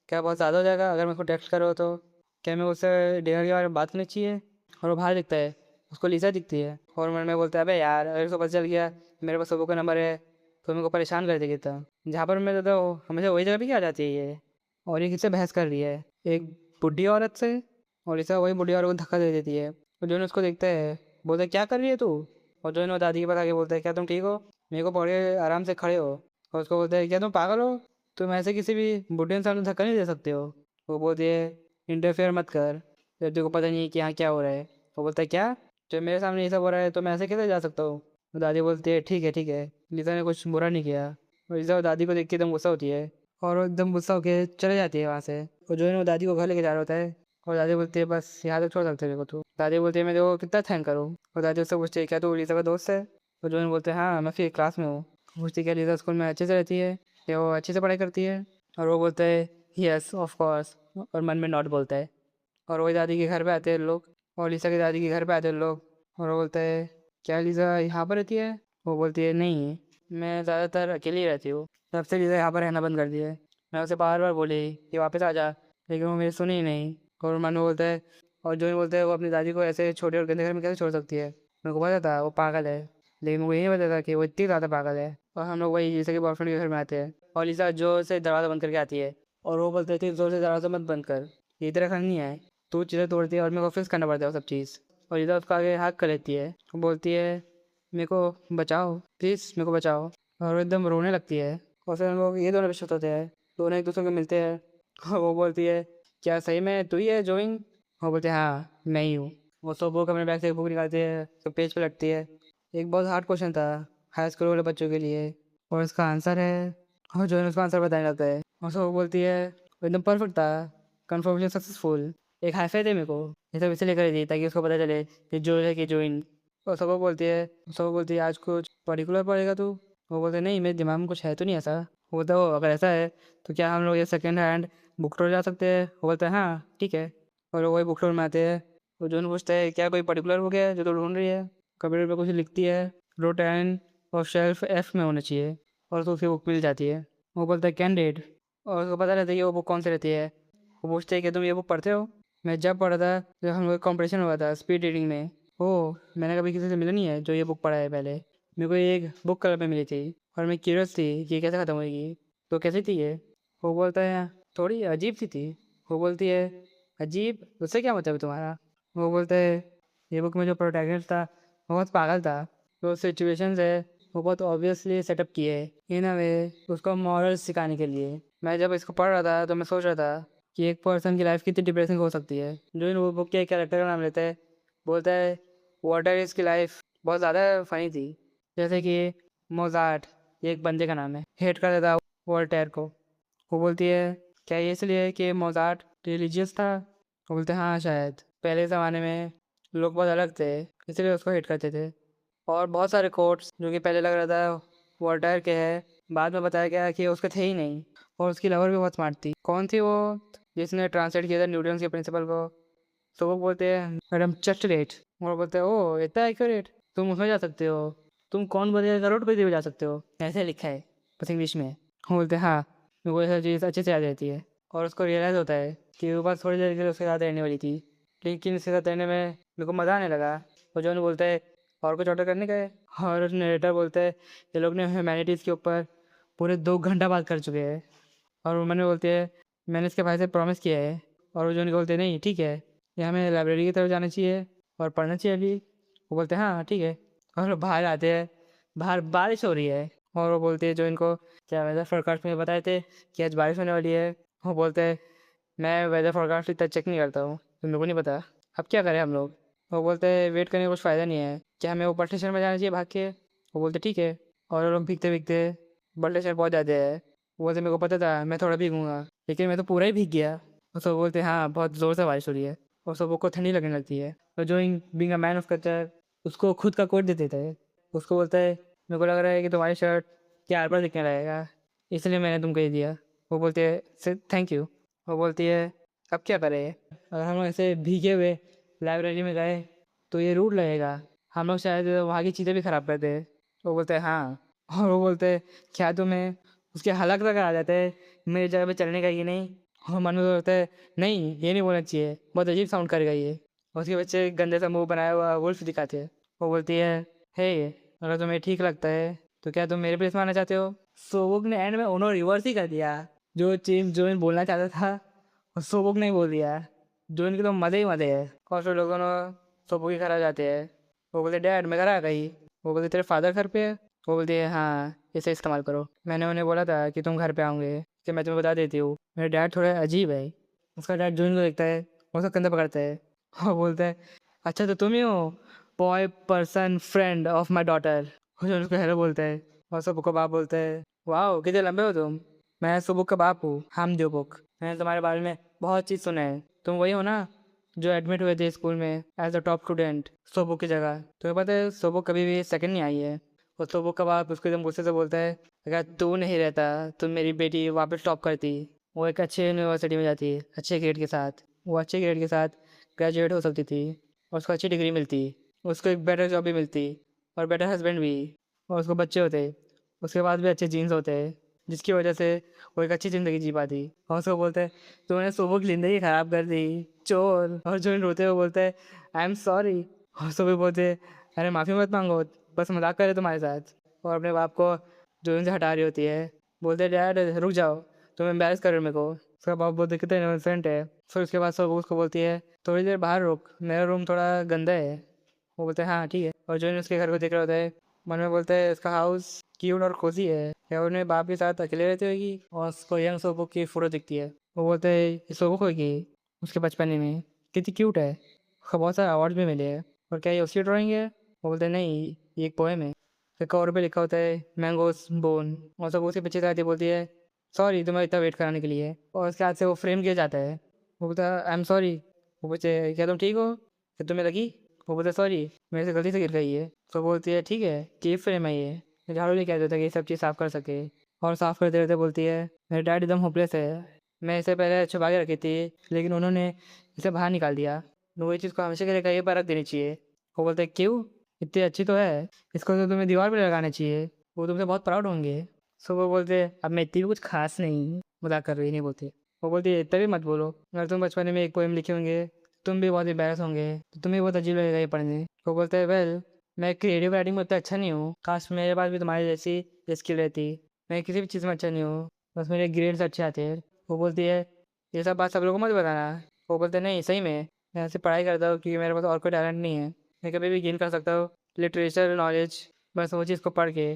क्या बहुत ज़्यादा हो जाएगा अगर मैं उसको टेक्स्ट करो तो, क्या मैं उससे डिनर के बारे में बात करनी चाहिए। और वो बाहर दिखता है, उसको लीजा दिखती है, और मन में बोलता है अबे यार अगर उसको पता चल गया मेरे पास सबों का नंबर है तो मेरे को परेशान कर देगी था। जहाँ पर मैं देता हूँ हमेशा वही जगह भी क्या आ जाती है ये। और ये किससे बहस कर रही है, एक बुढ़ी औरत से, और इसे वही बुढ़ी औरत को धक्का दे देती है। तो जो उसको देखता है बोलता है क्या कर रही है तू। और जो दादी के पास आके बोलता है क्या तुम ठीक हो, मेरे को पकड़े आराम से खड़े हो। और उसको बोलता है क्या तुम पागल हो, तुम ऐसे किसी भी बुढ़े इंसान को धक्का नहीं दे सकते हो। वो बोलती है इंटरफेयर मत कर, जब तेरे को पता नहीं है कि यहाँ क्या हो रहा है। वो बोलता है क्या, जब मेरे सामने ये सब हो रहा है तो मैं ऐसे कैसे जा सकता हूँ। तो दादी बोलती है ठीक है ठीक है, लीजा ने कुछ बुरा नहीं किया। और लीजा दादी को देख के एकदम गुस्सा होती है और वो एकदम गुस्सा होकर चले जाती है वहाँ से। और जो है ना वो दादी को घर लेके जा रहा होता है, और दादी बोलती है बस यहाँ तक छोड़ सकते मेरे को तू। दादी बोलती है मैं देखो कितना थैंक करूँ। और दादी उससे पूछती है क्या तू लीजा का दोस्त है। तो जो बोलते हैं हाँ मैं फिर क्लास में हूँ। पूछती है क्या लीजा स्कूल में अच्छे से रहती है, क्या वो अच्छे से पढ़ाई करती है। और वो बोलता है यस ऑफ कोर्स, और मन में नॉट बोलता है। और वही दादी के घर पे आते हैं लोग, और लीसा की दादी के घर पे आते हैं लोग। और वो बोलता है क्या लीजा यहाँ पर रहती है। वो बोलती है नहीं मैं ज़्यादातर अकेली रहती हूँ, तब से लीजा यहाँ पर रहना बंद कर दिया है। मैं उसे बार बार बोली कि वापस आ जा, लेकिन वो मेरी सुनी ही नहीं। और मन में बोलता है, और जो ही बोलता है वो अपनी दादी को ऐसे छोटे और गंदे घर में कैसे छोड़ सकती है। मेरे को पता था वो पागल है, लेकिन मेरे को ये नहीं पता था कि वो इतनी ज़्यादा पागल है। और हम लोग वही जैसे कि बॉयफ्रेंड के घर में आते हैं, और लीसा जोर से दरवाज़ा बंद करके आती है। और वो बोलते थे जोर से दरवाज़ा मत बंद कर, ये तेरा घर नहीं है, तू चीज़ें तोड़ती है और मेरे को फिक्स करना पड़ता है वो सब चीज़। और लीसा उसका आगे हाथ कर लेती है, वो बोलती है मेरे को बचाओ प्लीज़ मेरे को बचाओ। और वो एकदम रोने लगती है। और फिर हम लोग ये दोनों रिश्ते होते हैं, दोनों एक दूसरे को मिलते हैं। और वो बोलती है क्या सही में तू ही है जोइन। वो बोलते हैं हाँ मैं ही हूँ। वो सब बुक अपने बैग से एक बुक निकालती है तो पेज पे लगती है, एक बहुत हार्ड क्वेश्चन था हाई स्कूल वाले बच्चों के लिए, और इसका आंसर है। और जोइन उसका आंसर बताने लगता है, और सब वो बोलती है वो एकदम परफेक्ट था, कन्फर्मेशन सक्सेसफुल, एक हाई फाई दे मेरे को, ये सब इसे लेकर दी ताकि उसको पता चले कि जो है कि जोइन। और सबको बोलती है आज कुछ पर्टिकुलर पढ़ेगा तू। वो बोलते नहीं मेरे दिमाग में कुछ है तो नहीं ऐसा। वो बोलता हो अगर ऐसा है तो क्या हम लोग ये सेकेंड हैंड बुक स्टोर जा सकते हैं। वो बोलता है हाँ ठीक है। और वो वही बुक स्टोर में आते हैं। तो जोन पूछता है क्या कोई पर्टिकुलर बुक है जो तो ढूंढ रही है। कंप्यूटर पे कुछ लिखती है रो 10 और शेल्फ एफ में होना चाहिए, और तो उसे बुक मिल जाती है। वो बोलता है कैंडिड, और उसको पता रहता है कि वो बुक कौन सी रहती है। वो पूछते हैं कि तुम ये बुक पढ़ते हो। मैं जब पढ़ा था जब हम लोग कॉम्पिटिशन हुआ था स्पीड रीडिंग में, ओह मैंने कभी किसी से मिला नहीं है जो ये बुक पढ़ा है पहले। मेरे को ये एक बुक कलर में मिली थी और मैं क्यूरियस थी कि ये कैसे ख़त्म होगी, तो कैसी थी ये। वो बोलता है थोड़ी अजीब सी थी। वो बोलती है अजीब उससे क्या मतलब है तुम्हारा। वो बोलता है ये बुक में जो प्रोटैगनिस्ट था वो बहुत पागल था, जो सिचुएशंस है वो बहुत ऑब्वियसली सेटअप किए इन अ वे उसको मॉरल सिखाने के लिए। मैं जब इसको पढ़ रहा था तो मैं सोच रहा था कि एक पर्सन की लाइफ कितनी डिप्रेसिंग हो सकती है। जो इन वो बुक के कैरेक्टर का नाम लेता है, बोलता है वाटर इसकी लाइफ बहुत ज़्यादा फनी थी। जैसे कि मोजार्ट, ये एक बंदे का नाम है, हेट कर देता वोल्टेयर को। वो बोलती है क्या ये इसलिए कि मोजार्ट रिलीजियस था। वो बोलते हैं हाँ शायद पहले ज़माने में लोग बहुत अलग थे इसलिए उसको हेट करते थे। और बहुत सारे कोट्स जो कि पहले लग रहा था वोल्टेयर के है, बाद में बताया गया कि उसके थे ही नहीं। और उसकी लवर भी बहुत स्मार्ट थी। कौन थी वो, जिसने ट्रांसलेट किया था न्यूटन के प्रिंसिपल को। तो वो बोलते हैं मैडम जस्ट लेट। और बोलते हैं ओ इतना एक्यूरेट, तुम उसमें जा सकते हो, तुम कौन बनेगा करोड़पति भी जा सकते हो, ऐसे लिखा है बस इंग्लिश में। वो बोलते हैं हाँ मेरे को ये सब चीज़ अच्छे से याद रहती है। और उसको रियलाइज़ होता है कि वो बस थोड़ी देर के लिए उसके साथ रहने वाली थी, लेकिन उसके साथ रहने में मेरे को मज़ा आने लगा। और जो बोलता है और कुछ ऑर्डर करने का है। और नरेटर बोलता है ये लोग ने ह्यूमैनिटीज़ के ऊपर पूरे 2 घंटा बात कर चुके हैं। और वो मन में बोलती है मैंने इसके भाई से प्रॉमिस किया है। और वो जो उनको बोलते हैं नहीं ठीक है, ये हमें लाइब्रेरी की तरफ जाना चाहिए और पढ़ना चाहिए अभी। वो बोलते हैं हाँ ठीक है। और वो बाहर आते हैं, बाहर बारिश हो रही है। और वो बोलती है जो इनको क्या वेदर फोरकास्ट में बताए थे कि आज बारिश होने वाली है, वो बोलते हैं मैं वेदर फोरकास्ट इतना चेक नहीं करता हूँ, तो मेरे को नहीं पता, अब क्या करें हम लोग। वो बोलते हैं वेट करने का कुछ फ़ायदा नहीं है, क्या हमें ऊपर स्टेशन में जाना चाहिए भाग के। वो बोलते ठीक है। और वो लोग भीगते भीगते बल्ले स्टेशन पहुँच जाते हैं। वो बोलते मेरे को पता था मैं थोड़ा भीगूंगा, लेकिन मैं तो पूरा ही भीग गया। और सब बोलते हाँ बहुत ज़ोर से बारिश हो रही है। और सबको ठंडी लगने लगती है। तो जो being a man of culture उसको खुद का कोट दे देता है। उसको बोलता है मेरे को लग रहा है कि तुम्हारी शर्ट के आर पार दिखने लगेगा, इसलिए मैंने तुमको ये दिया। वो बोलती है थैंक यू। वो बोलती है अब क्या करें, अगर हम लोग ऐसे भीगे हुए लाइब्रेरी में गए तो ये रूड लगेगा, हम लोग शायद वहाँ की चीज़ें भी ख़राब कर दे। वो बोलते हैं हाँ। और वो बोलते हैं क्या तुम्हें उसके हलक तक आ जाते हैं मेरी जगह पे चलने का ये नहीं। और मन में बोलता है नहीं ये नहीं बोलना चाहिए, बहुत अजीब साउंड करेगा ये। और उसके बच्चे गंदे सा मुंह बनाया हुआ वुल्फ दिखाते हैं। वो बोलती है हे अगर तुम्हें ठीक लगता है तो क्या तुम मेरे प्लेस में आना चाहते हो। सोबुक ने एंड में उन्होंने रिवर्स ही कर दिया, जो चीज जो इन बोलना चाहता था और सोबुक ने ही बोल दिया। जो इनके तो मज़े ही मज़े है। और फिर लोगों ने सोबुक के घर आ जाते हैं। वो बोलते डैड मैं घर आ गई। वो बोलते तेरे फादर घर पे है। वो बोलती है हाँ इसे इस्तेमाल करो, मैंने उन्हें बोला था कि तुम घर पे आओगे, कि मैं तुम्हें बता देती हूँ मेरा डैड थोड़ा अजीब है। उसका डैड जून को देखता है, उसका कंधा पकड़ता है और बोलता है अच्छा तो तुम ही हो boy person friend of my daughter. जून उसको हेलो बोलता है। और सुबुक का बाप बोलता है वाह कितने लंबे हो तुम, मैं सुबुक का बाप हूँ हम बुक, मैंने तुम्हारे बारे में बहुत चीज़ सुना है, तुम वही हो ना जो एडमिट हुए थे स्कूल में एज अ टॉप स्टूडेंट सोबुक की जगह। तुम्हें पता है सोबुक कभी भी सेकंड नहीं आई है। और सोबुक का बाप उसको एकदम गुस्से से बोलता है अगर तू नहीं रहता तो मेरी बेटी वापस टॉप करती, वो एक अच्छे यूनिवर्सिटी में जाती अच्छे ग्रेड के साथ, वो अच्छे ग्रेड के साथ ग्रेजुएट हो सकती थी और उसको अच्छी डिग्री मिलती, उसको एक बेटर जॉब भी मिलती और बेटर हस्बैंड भी, और उसको बच्चे होते, उसके बाद भी अच्छे जीन्स होते जिसकी वजह से वो एक अच्छी ज़िंदगी जी पाती। और उसको बोलते हैं तूने सुबह की ज़िंदगी ख़राब कर दी चोर। और जो रोते हुए बोलते हैं आई एम सॉरी। और सुबह बोलते हैं अरे माफ़ी मत मांगो, बस मजाक करे तुम्हारे साथ। और अपने बाप को जो उनसे हटा रही होती है, बोलते डैड रुक जाओ तुम एम्बेरस कर रहे हो मेरे को। उसका बाप बोलते कितना इनोसेंट है। फिर उसके बाद सब उसको बोलती है थोड़ी देर बाहर रुक मेरा रूम थोड़ा गंदा है। वो बोलते हैं हाँ ठीक है। और जो उसके घर को देख रहा होता है मन में बोलता है इसका हाउस क्यूट और कोजी है, क्या उन्हें बाप के साथ अकेले रहती होगी। और उसको यंग सोबुक की फोटो दिखती है। वो बोलते हैं ये सोबुक होगी उसके बचपन में, कितनी क्यूट है, उसको बहुत सारे अवार्ड भी मिले हैं। और क्या ये उसकी ड्राइंग है। वो बोलते हैं नहीं ये एक पोएम है। फिर कवर पे लिखा होता है मैंगोस बोन। और सब उसके पीछे से आती बोलती है सॉरी तुम्हें इतना वेट कराने के लिए। और उसके हाथ से वो फ्रेम किया जाता है। वो बोलता है आई एम सॉरी। वो पूछे क्या तुम ठीक हो, क्या तुम्हें लगी। वो बोलता सॉरी मेरे से गलती से गिर गई है। तो बोलती है ठीक है कीप फ्रेम है ये झाड़ू लेके आता था कि ये सब चीज़ साफ़ कर सके। और साफ़ करते रहते बोलती है मेरा डैड एकदम होपलेस है, मैं इसे पहले छुपा के रखी थी लेकिन उन्होंने इसे बाहर निकाल दिया, तो वही चीज़ को हमेशा के लिए कहीं पर रख देनी चाहिए। वो बोलते हैं क्यों, इतनी अच्छी तो है, इसको तो तुम्हें दीवार पे लगाना चाहिए, वो तुमसे बहुत प्राउड होंगे। सो वो बोलते हैं अब मैं इतनी भी कुछ खास नहीं, मजाक कर रही नहीं बोलते। वो बोलती है इतना भी मत बोलो, अगर तुम बचपन में एक पोएम लिखे होंगे तुम भी बहुत एम्बेरस होंगे, तो तुम्हें बहुत अजीब लगेगा ये पढ़ने। वो बोलते हैं वेल मैं क्रिएटिव राइटिंग में उतना अच्छा नहीं हूँ, काश मेरे पास भी तुम्हारी जैसी स्किल रहती, मैं किसी भी चीज़ में अच्छा नहीं हूँ, बस मेरे ग्रेड्स अच्छे आते हैं। वो बोलती है ये सब बात सब लोगों को मत बताना। वो बोलते हैं नहीं सही में मैं ऐसे पढ़ाई करता हूँ क्योंकि मेरे पास और कोई टैलेंट नहीं है, मैं कभी भी गेन कर सकता हूँ लिटरेचर नॉलेज बस वो चीज़ को पढ़ के,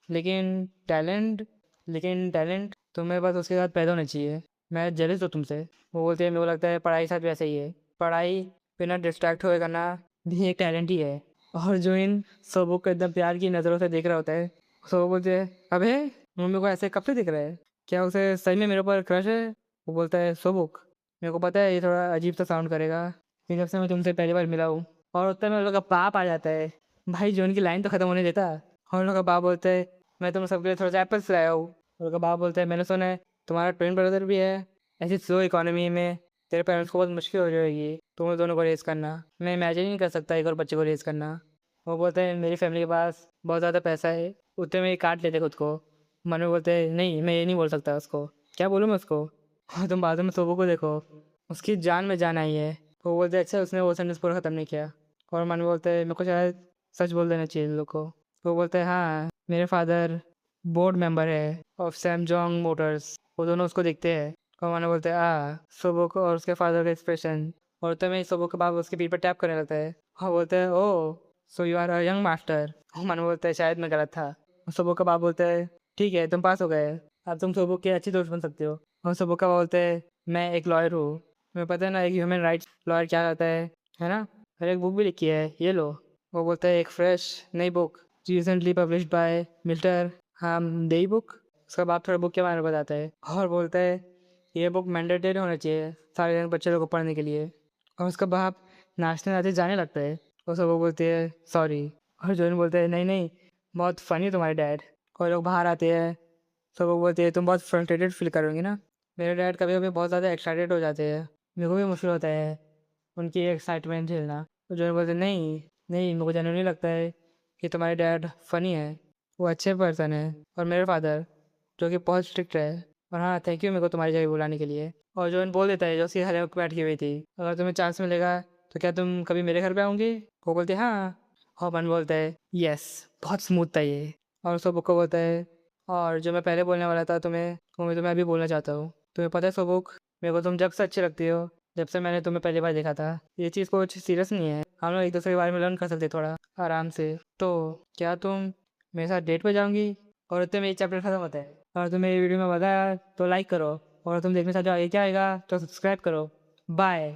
लेकिन टैलेंट तुम्हें बस उसके साथ पैदा होना चाहिए, मैं जेलस हूँ तुमसे। वो बोलते हैं मेरे को लगता है पढ़ाई के साथ भी ऐसा ही है, पढ़ाई बिना डिस्ट्रैक्ट हुए करना भी एक टैलेंट ही है। और जो इन सबों को एकदम प्यार की नज़रों से देख रहा होता है, सब बोलते हैं अबे मम्मी को ऐसे कब से दिख रहा है, क्या उसे सही में मेरे ऊपर क्रश है। वो बोलता है सोबुक मेरे को पता है ये थोड़ा अजीब सा साउंड करेगा लेकिन जब से मैं तुमसे पहली बार मिला हूँ। और उतना में उन लोग का बाप आ जाता है, भाई जो उनकी लाइन तो ख़त्म होने देता। और उन लोग का बाप बोलता है मैं तुम सबके लिए थोड़ा सा एप्पल्स लाया हूँ। उन लोग का बाप बोलता है मैंने सुना है तुम्हारा ट्विन ब्रदर भी है, ऐसी स्लो इकोनॉमी में तेरे पेरेंट्स को बहुत मुश्किल हो जाएगी तुम दोनों को रेस करना, मैं इमेजिन नहीं कर सकता एक और बच्चे को रेस करना। वो बोलते हैं मेरी फैमिली के पास बहुत ज़्यादा पैसा है, उतने में ही काट लेते खुद को। मन में बोलते हैं नहीं मैं ये नहीं बोल सकता उसको, क्या बोलूँ मैं उसको। और तुम बाद में सोबो को देखो उसकी जान में जान आई है। वो बोलते हैं अच्छा उसने वो सेंटेंस पूरा ख़त्म नहीं किया। और मन में बोलते हैं मेरे को शायद सच बोल देना चाहिए इन लोग को। वो बोलते हैं हाँ मेरे फादर बोर्ड मेंबर है ऑफ सैमसंग मोटर्स। वो दोनों उसको देखते हैं और मानो बोलते हैं सोबोक और उसके फादर का एक्सप्रेशन, और तभी सोबोक के बाप उसके पीठ पर टैप करने लगता है और बोलते हैं oh so you are a young master. मानो बोलता है शायद मैं गलत था। और सोबोक का बाप बोलता है ठीक है तुम पास हो गए, अब तुम सोबोक के अच्छे दोस्त बन सकते हो। और सोबोक का बाप बोलते हैं मैं एक लॉयर हूँ, तुम्हें पता है ना एक ह्यूमन राइट्स लॉयर क्या करता है ना, और एक बुक भी लिखी है ये लो। वो बोलता है एक फ्रेश नई बुक रिसेंटली पब्लिश्ड बाय मिल्टर देई बुक। उसका बाप थोड़ा बुक के बारे में बताता है और बोलता है ये बुक मैंडेटरी होना चाहिए सारे यंग बच्चे लोगों को पढ़ने के लिए। और उसका बाप नाचते नाचते जाने लगता है और सब वो बोलते हैं सॉरी। और जोन बोलते हैं नहीं नहीं बहुत फ़नी तुम्हारे डैड। और लोग बाहर आते हैं, सब लोग बोलते हैं तुम बहुत फ्रस्ट्रेटेड फील करोगे ना। मेरे डैड कभी कभी बहुत ज़्यादा एक्साइटेड हो जाते हैं, मेरे को भी मुश्किल होता है उनकी एक्साइटमेंट झेलना। तो जोन बोलते नहीं नहीं मेरे को जनरली लगता है कि तुम्हारे डैड फ़नी है, वो अच्छे पर्सन है। और मेरे फादर जो कि बहुत स्ट्रिक्ट है। और हाँ थैंक यू मेरे को तुम्हारी जगह बुलाने के लिए। और जोन बोल देता है जो उसकी हर वक्त बैठी हुई थी अगर तुम्हें चांस मिलेगा तो क्या तुम कभी मेरे घर पे आओगे। वो बोलते हाँ। और मन बोलता है यस बहुत स्मूथ था ये। और सोबुक को बोलता है और जो मैं पहले बोलने वाला था तुम्हें वो मैं तुम्हें अभी बोलना चाहता हूँ। तुम्हें पता है सोबुक मेरे को तुम जब से अच्छी लगती हो जब से मैंने तुम्हें पहली बार देखा था। ये चीज़ कुछ सीरियस नहीं है, हम लोग एक दूसरे के बारे में लर्न कर सकते थोड़ा आराम से। तो क्या तुम मेरे साथ डेट पे जाऊंगी। और उतने में एक चैप्टर खत्म होता है। और तुम्हें ये वीडियो में मज़ा आया तो लाइक करो, और तुम देखना चाहते हो आगे क्या आएगा तो सब्सक्राइब करो। बाय।